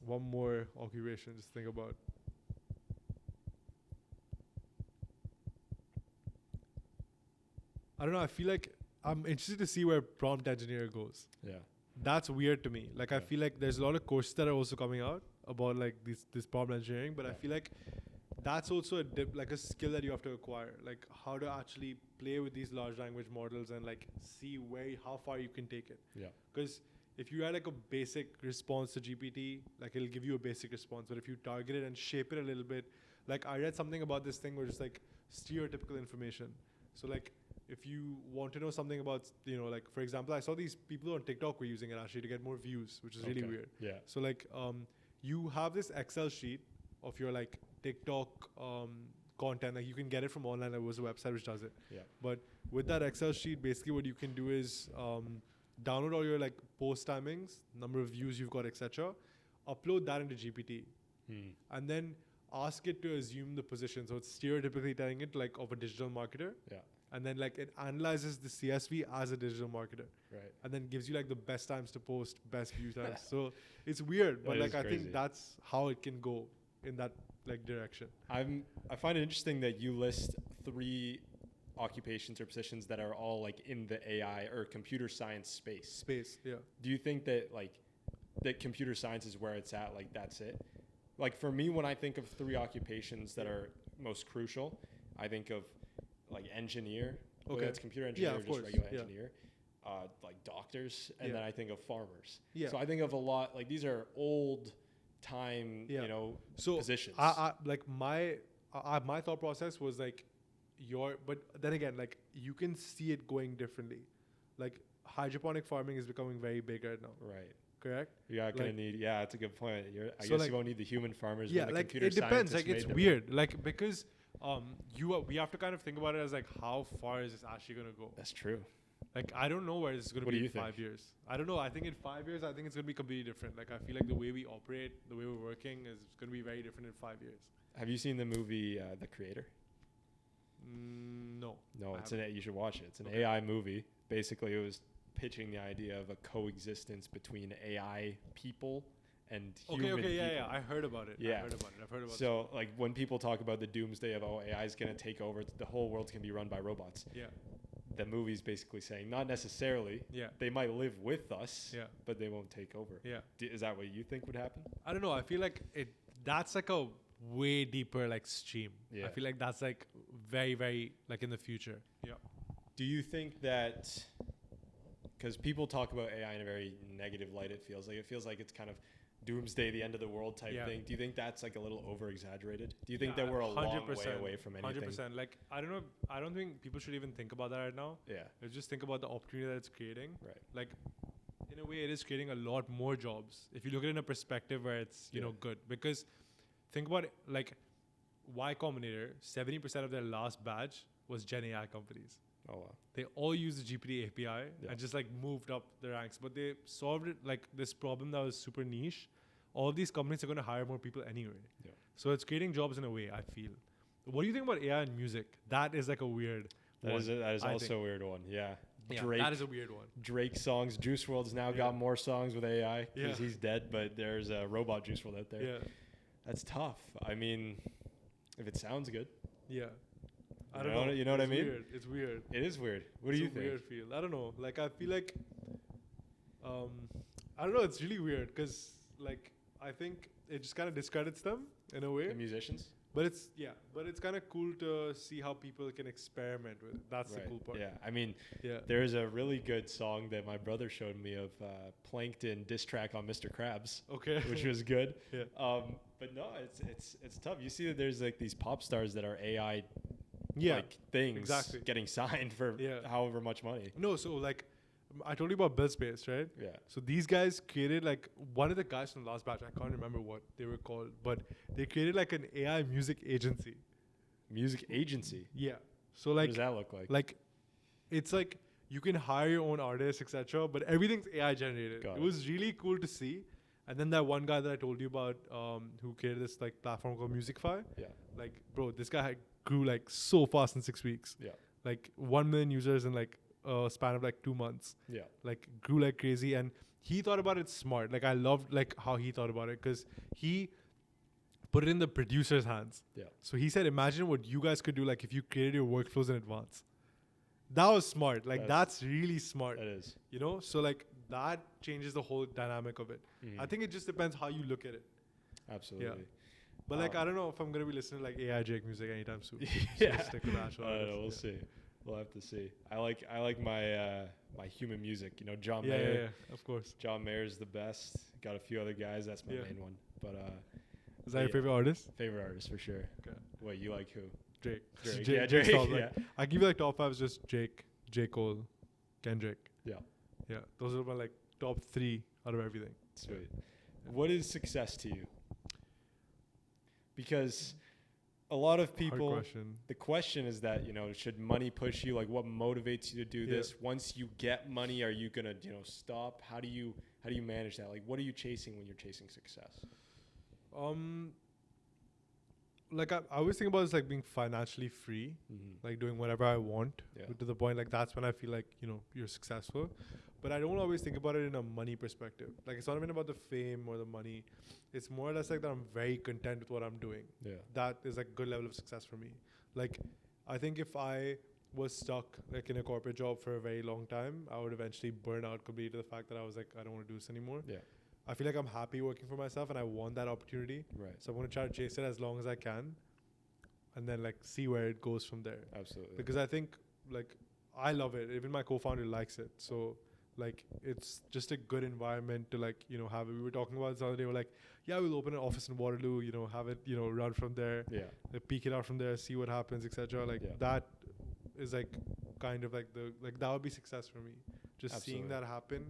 one more occupation, just think about. I don't know. I feel like I'm interested to see where prompt engineer goes. Yeah. That's weird to me. Like, I feel like there's a lot of courses that are also coming out about like this prompt engineering, but I feel like that's also like a skill that you have to acquire, like how to actually play with these large language models and like see how far you can take it. Yeah. Because if you add like a basic response to GPT, like it'll give you a basic response, but if you target it and shape it a little bit, like I read something about this thing where it's like stereotypical information. So like if you want to know something about, like for example, I saw these people on TikTok were using it actually to get more views, which is really weird. Yeah. So like you have this Excel sheet of your like TikTok content, like you can get it from online. There was a website which does it. Yeah. But with that Excel sheet, basically what you can do is download all your like post timings, number of views you've got, etc. Upload that into GPT, and then ask it to assume the position. So it's stereotypically telling it like of a digital marketer. Yeah. And then like it analyzes the CSV as a digital marketer. Right. And then gives you like the best times to post, best view times. So it's weird, but like I think that's how it can go in that like direction. I find it interesting that you list 3 occupations or positions that are all like in the AI or computer science space. Yeah. Do you think that like that computer science is where it's at? Like that's it? Like for me, when I think of 3 occupations that are most crucial, I think of like engineer. Okay. That's computer engineer, or just regular engineer. Like doctors, and then I think of farmers. Yeah. So I think of a lot, like these are old time, positions. I like my thought process was like but then again, like you can see it going differently. Like hydroponic farming is becoming very big right now. Right. Correct? You're not going to need, that's a good point. I guess like, you won't need the human farmers. Yeah, like it depends. Like it's weird. Like because we have to kind of think about it as like how far is this actually going to go? That's true. Like I don't know where this is going to be in 5 think? years. I don't know. I think in 5 years, I think it's going to be completely different. Like I feel like the way we operate, the way we're working is going to be very different in 5 years. Have you seen the movie The Creator? No. No, you should watch it. It's an AI movie. Basically, it was pitching the idea of a coexistence between AI people and human people. Yeah. I heard about it. Yeah. I've heard about it. So, like, when people talk about the doomsday of, AI is going to take over, the whole world's going to be run by robots. Yeah. The movie's basically saying, not necessarily. Yeah. They might live with us, yeah, but they won't take over. Yeah. Is that what you think would happen? I don't know. I feel like that's like a way deeper, like, stream. Yeah. I feel like that's, like, very, very, like, in the future. Yeah. Do you think that... Because people talk about AI in a very negative light, it feels like it's kind of doomsday, the end of the world type thing. Do you think that's like a little over exaggerated? Do you think that we're a long way away from anything? 100%. Like, I don't know. I don't think people should even think about that right now. Yeah. Let's just think about the opportunity that it's creating. Right. Like, in a way, it is creating a lot more jobs. If you look at it in a perspective where it's, you know, good. Because think about it, like, Y Combinator, 70% of their last batch was Gen AI companies. Oh, wow. They all used the GPT API and just like moved up the ranks, but they solved it like this problem that was super niche. All these companies are going to hire more people anyway. Yeah. So it's creating jobs in a way, I feel. What do you think about AI and music? That is like a weird That is also a weird one. Yeah. Yeah, Drake, that is a weird one. Drake songs. Juice WRLD's now got more songs with AI because he's dead, but there's a robot Juice WRLD out there. Yeah. That's tough. I mean, if it sounds good. Yeah. I don't know. You know what I mean? Weird. It's weird. It is weird. What do you think? It's a weird feel. I don't know. Like, I feel like, I don't know. It's really weird because, like, I think it just kind of discredits them in a way. The musicians? But it's kind of cool to see how people can experiment with it. That's the cool part. Yeah. I mean, there's a really good song that my brother showed me of Plankton diss track on Mr. Krabs. Okay. Which was good. Yeah. But no, it's tough. You see that there's like these pop stars that are AI like things getting signed for however much money. No, so like I told you about BuildSpace, right? Yeah. So these guys created like one of the guys from the last batch, I can't remember what they were called, but they created like an AI music agency. Music agency? Yeah. So like, what does that look like? Like it's like you can hire your own artists, etc., but everything's AI generated. It was really cool to see. And then that one guy that I told you about, who created this like platform called Musicify. Yeah. Like, bro, this guy grew like so fast in 6 weeks. Yeah. Like 1 million users in like a span of like 2 months. Yeah. Like grew like crazy, and he thought about it smart. Like I loved like how he thought about it because he put it in the producer's hands. Yeah. So he said, imagine what you guys could do like if you created your workflows in advance. That was smart. Like That's- that's really smart. That is. You know, so like that changes the whole dynamic of it. Mhm. I think it just depends how you look at it. Absolutely. But like I don't know if I'm gonna be listening to like AI Jake music anytime soon. Yeah. So stick with actual I don't know, artists. we'll see. We'll have to see. I like my my human music. You know, John Yeah, Mayer. yeah, of course. John Mayer's the best. Got a few other guys. That's my Yeah. main one. But Is that your yeah. favorite artist? favorite artist for sure. Okay. What you like? Who? Drake. Drake. Jake, Yeah, Drake's Drake. top, like, Yeah. I give you like top 5 is just Jake, J. Cole, Kendrick. Yeah. Yeah. Those are my like top 3 out of everything. Sweet. What is success to you? Because a lot of people, Hard question. the question is that, you know, should money push you? Like, what motivates you to do Yeah. this? Once you get money, are you gonna, you know, stop? How do you manage that? Like, what are you chasing when you're chasing success? Like I always think about this like being financially free, like doing whatever I want. Yeah. To the point like that's when I feel like, you know, you're successful. But I don't always think about it in a money perspective. Like it's not even about the fame or the money. It's more or less like that I'm very content with what I'm doing. Yeah. That is like good level of success for me. Like I think if I was stuck like in a corporate job for a very long time, I would eventually burn out completely to the fact that I was like, I don't want to do this anymore. Yeah. I feel like I'm happy working for myself and I want that opportunity. Right. So I'm going to try to chase it as long as I can and then like see where it goes from there. Absolutely. Because I think like I love it. Even my co-founder likes it. So like it's just a good environment to like, you know, have it. We were talking about this the other day. We're like, yeah, we'll open an office in Waterloo, you know, have it, you know, run from there, Yeah. peek it out from there, see what happens, etc. Like Yeah. that is like kind of like that would be success for me. Just seeing Absolutely. that happen,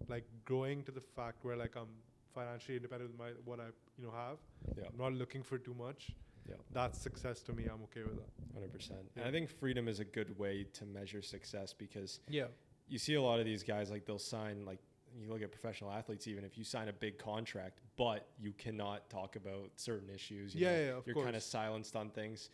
like growing to the fact where like I'm financially independent with what I, you know, have. Yeah. I'm not looking for too much. Yeah. That's success to me. I'm okay with that. 100%. And Yeah. I think freedom is a good way to measure success because Yeah. you see a lot of these guys, like they'll sign, like you look at professional athletes, even if you sign a big contract, but you cannot talk about certain issues. You know, Of you're course. kind of silenced on things.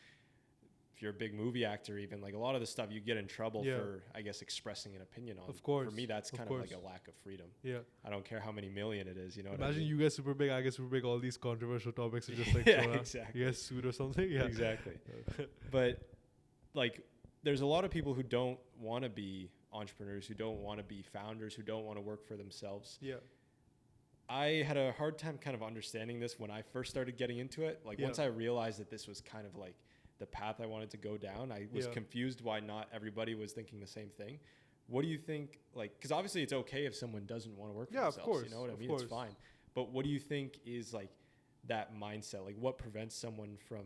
If you're a big movie actor, even like a lot of the stuff you get in trouble Yeah. for, I guess, expressing an opinion on. Of course. For me, that's Of kind of like course. a lack of freedom. Yeah. I don't care how many million it is, you know what I Imagine mean? you get super big, I get super big, all these controversial topics are just like Yeah, thrown out. exactly. You get sued or something. Yeah. Exactly. But like there's a lot of people who don't want to be entrepreneurs, who don't want to be founders, who don't want to work for themselves. Yeah. I had a hard time kind of understanding this when I first started getting into it. Like once I realized that this was kind of like the path I wanted to go down, I was confused why not everybody was thinking the same thing. What do you think, like, because obviously it's okay if someone doesn't want to work for themselves, of course, you know what I of mean? course. It's fine. But what do you think is like that mindset? Like what prevents someone from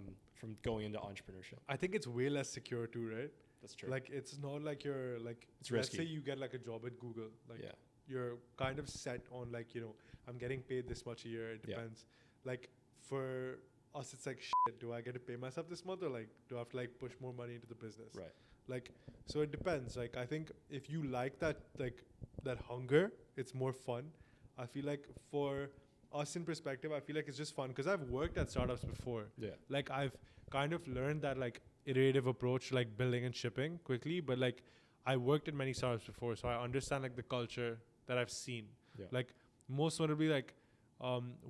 going into entrepreneurship? I think it's way less secure too, right? That's true. Like it's not like you're like, It's let's risky. say you get like a job at Google, like Yeah. you're kind of set on like, you know, I'm getting paid this much a year. It depends. Like for us, it's like, shit, do I get to pay myself this month or like, do I have to like push more money into the business? Right. Like, so it depends. Like, I think if you like that, like that hunger, it's more fun. I feel like for us in perspective, I feel like it's just fun because I've worked at startups before. Yeah. Like I've kind of learned that like iterative approach to like building and shipping quickly, but like I worked in many startups before, so I understand like the culture that I've seen. Yeah. Like most notably like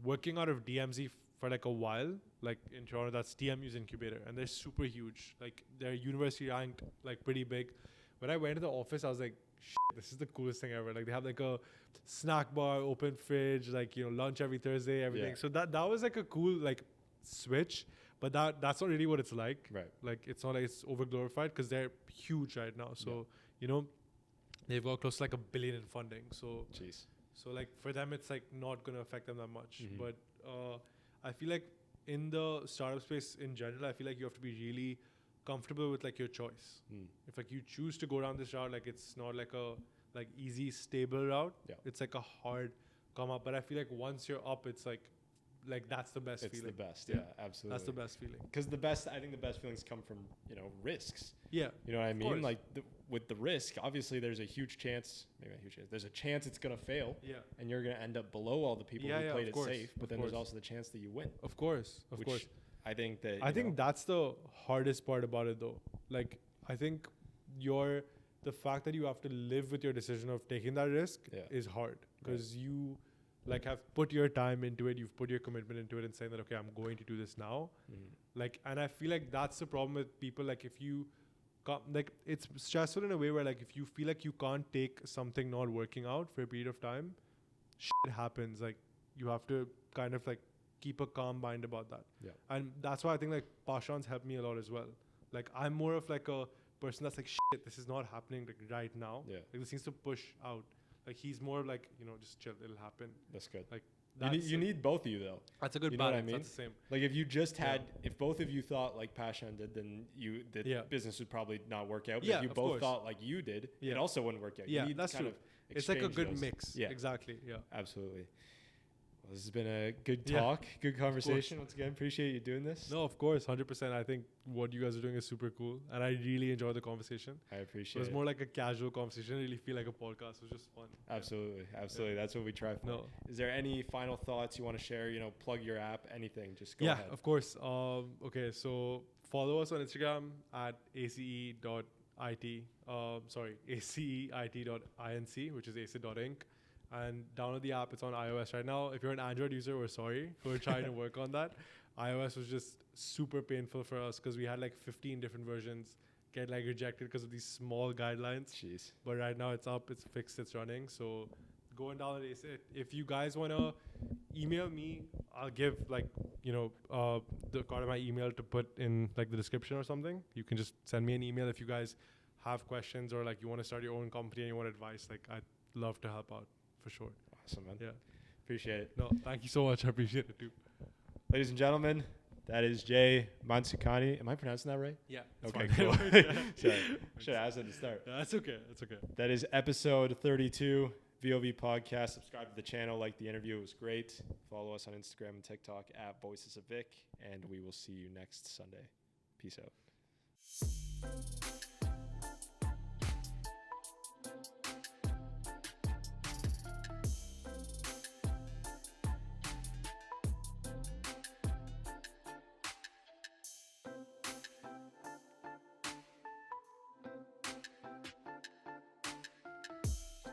working out of DMZ for like a while, like in Toronto, that's TMU's incubator, and they're super huge. Like they're university ranked, like pretty big. When I went to the office, I was like, shit, this is the coolest thing ever. Like they have like a snack bar, open fridge, like, you know, lunch every Thursday, everything. Yeah. So that was like a cool like switch, but that's not really what it's like. Right. Like it's not like it's over glorified because they're huge right now. So you know, they've got close to like $1 billion in funding. So Jeez. so like for them, it's like not gonna affect them that much. Mhm. But I feel like in the startup space in general, I feel like you have to be really comfortable with like your choice. If like you choose to go down this route, like it's not like a like easy stable route. Yeah. It's like a hard come up. But I feel like once you're up, it's like that's the best It's feeling. the best. Yeah, absolutely. That's the best feeling. Because I think the best feelings come from, you know, risks. Yeah. You know what I mean? course. Like with the risk, obviously there's a huge chance, maybe not a huge chance, there's a chance it's going to fail Yeah. and you're going to end up below all the people Yeah, who yeah, played of it course, safe. But of then there's course. also the chance that you win. Of course. Of which course. I think that, I think that's the hardest part about it though. Like I think the fact that you have to live with your decision of taking that risk is hard because you like have put your time into it, you've put your commitment into it and saying that, okay, I'm going to do this now. Like, and I feel like that's the problem with people. Like if you like it's stressful in a way where like if you feel like you can't take something not working out for a period of time, shit happens. Like you have to kind of like keep a calm mind about that. Yeah. And that's why I think like Pashan's helped me a lot as well. Like I'm more of like a person that's like, shit, this is not happening like right now. Yeah. Like this needs to push out. Like he's more like, just chill, it'll happen. That's good. Like you need both of you though. That's a good You know what I balance. mean? That's the same. Like if you just had, if both of you thought like Pashan did, then the business would probably not work out. But if you both thought like you did, it also wouldn't work out. Yeah, you need that's kind true. of It's like a good those. mix. Yeah, exactly. Yeah, absolutely. Well, this has been a good talk, good conversation. Once again, appreciate you doing this. No, of course, 100%. I think what you guys are doing is super cool, and I really enjoyed the conversation. I appreciate it. It was more like a casual conversation. I didn't really feel like a podcast. It was just fun. Absolutely. That's what we try for. No. Is there any final thoughts you want to share? Plug your app, anything. Just go ahead. Yeah, of course. Okay, so follow us on Instagram at ace.it. aceit.inc, which is ace.inc. And download the app. It's on iOS right now. If you're an Android user, we're sorry. We're trying to work on that. iOS was just super painful for us because we had like 15 different versions get like rejected because of these small guidelines. Jeez. But right now it's up, it's fixed, it's running. So go and download it. If you guys want to email me, I'll give like, the card of my email to put in like the description or something. You can just send me an email if you guys have questions or like you want to start your own company and you want advice. Like I'd love to help out. For sure. Awesome, man. Yeah. Appreciate it. No, thank you so much. I appreciate it too. Ladies and gentlemen, that is Jay Mansukhani. Am I pronouncing that right? Yeah. Okay, fine. cool. Sorry. Should have asked at the start. Yeah, that's okay. That's okay. That is episode 32, VoV podcast. Subscribe to the channel. Like the interview. It was great. Follow us on Instagram and TikTok at Voices of Vic. And we will see you next Sunday. Peace out.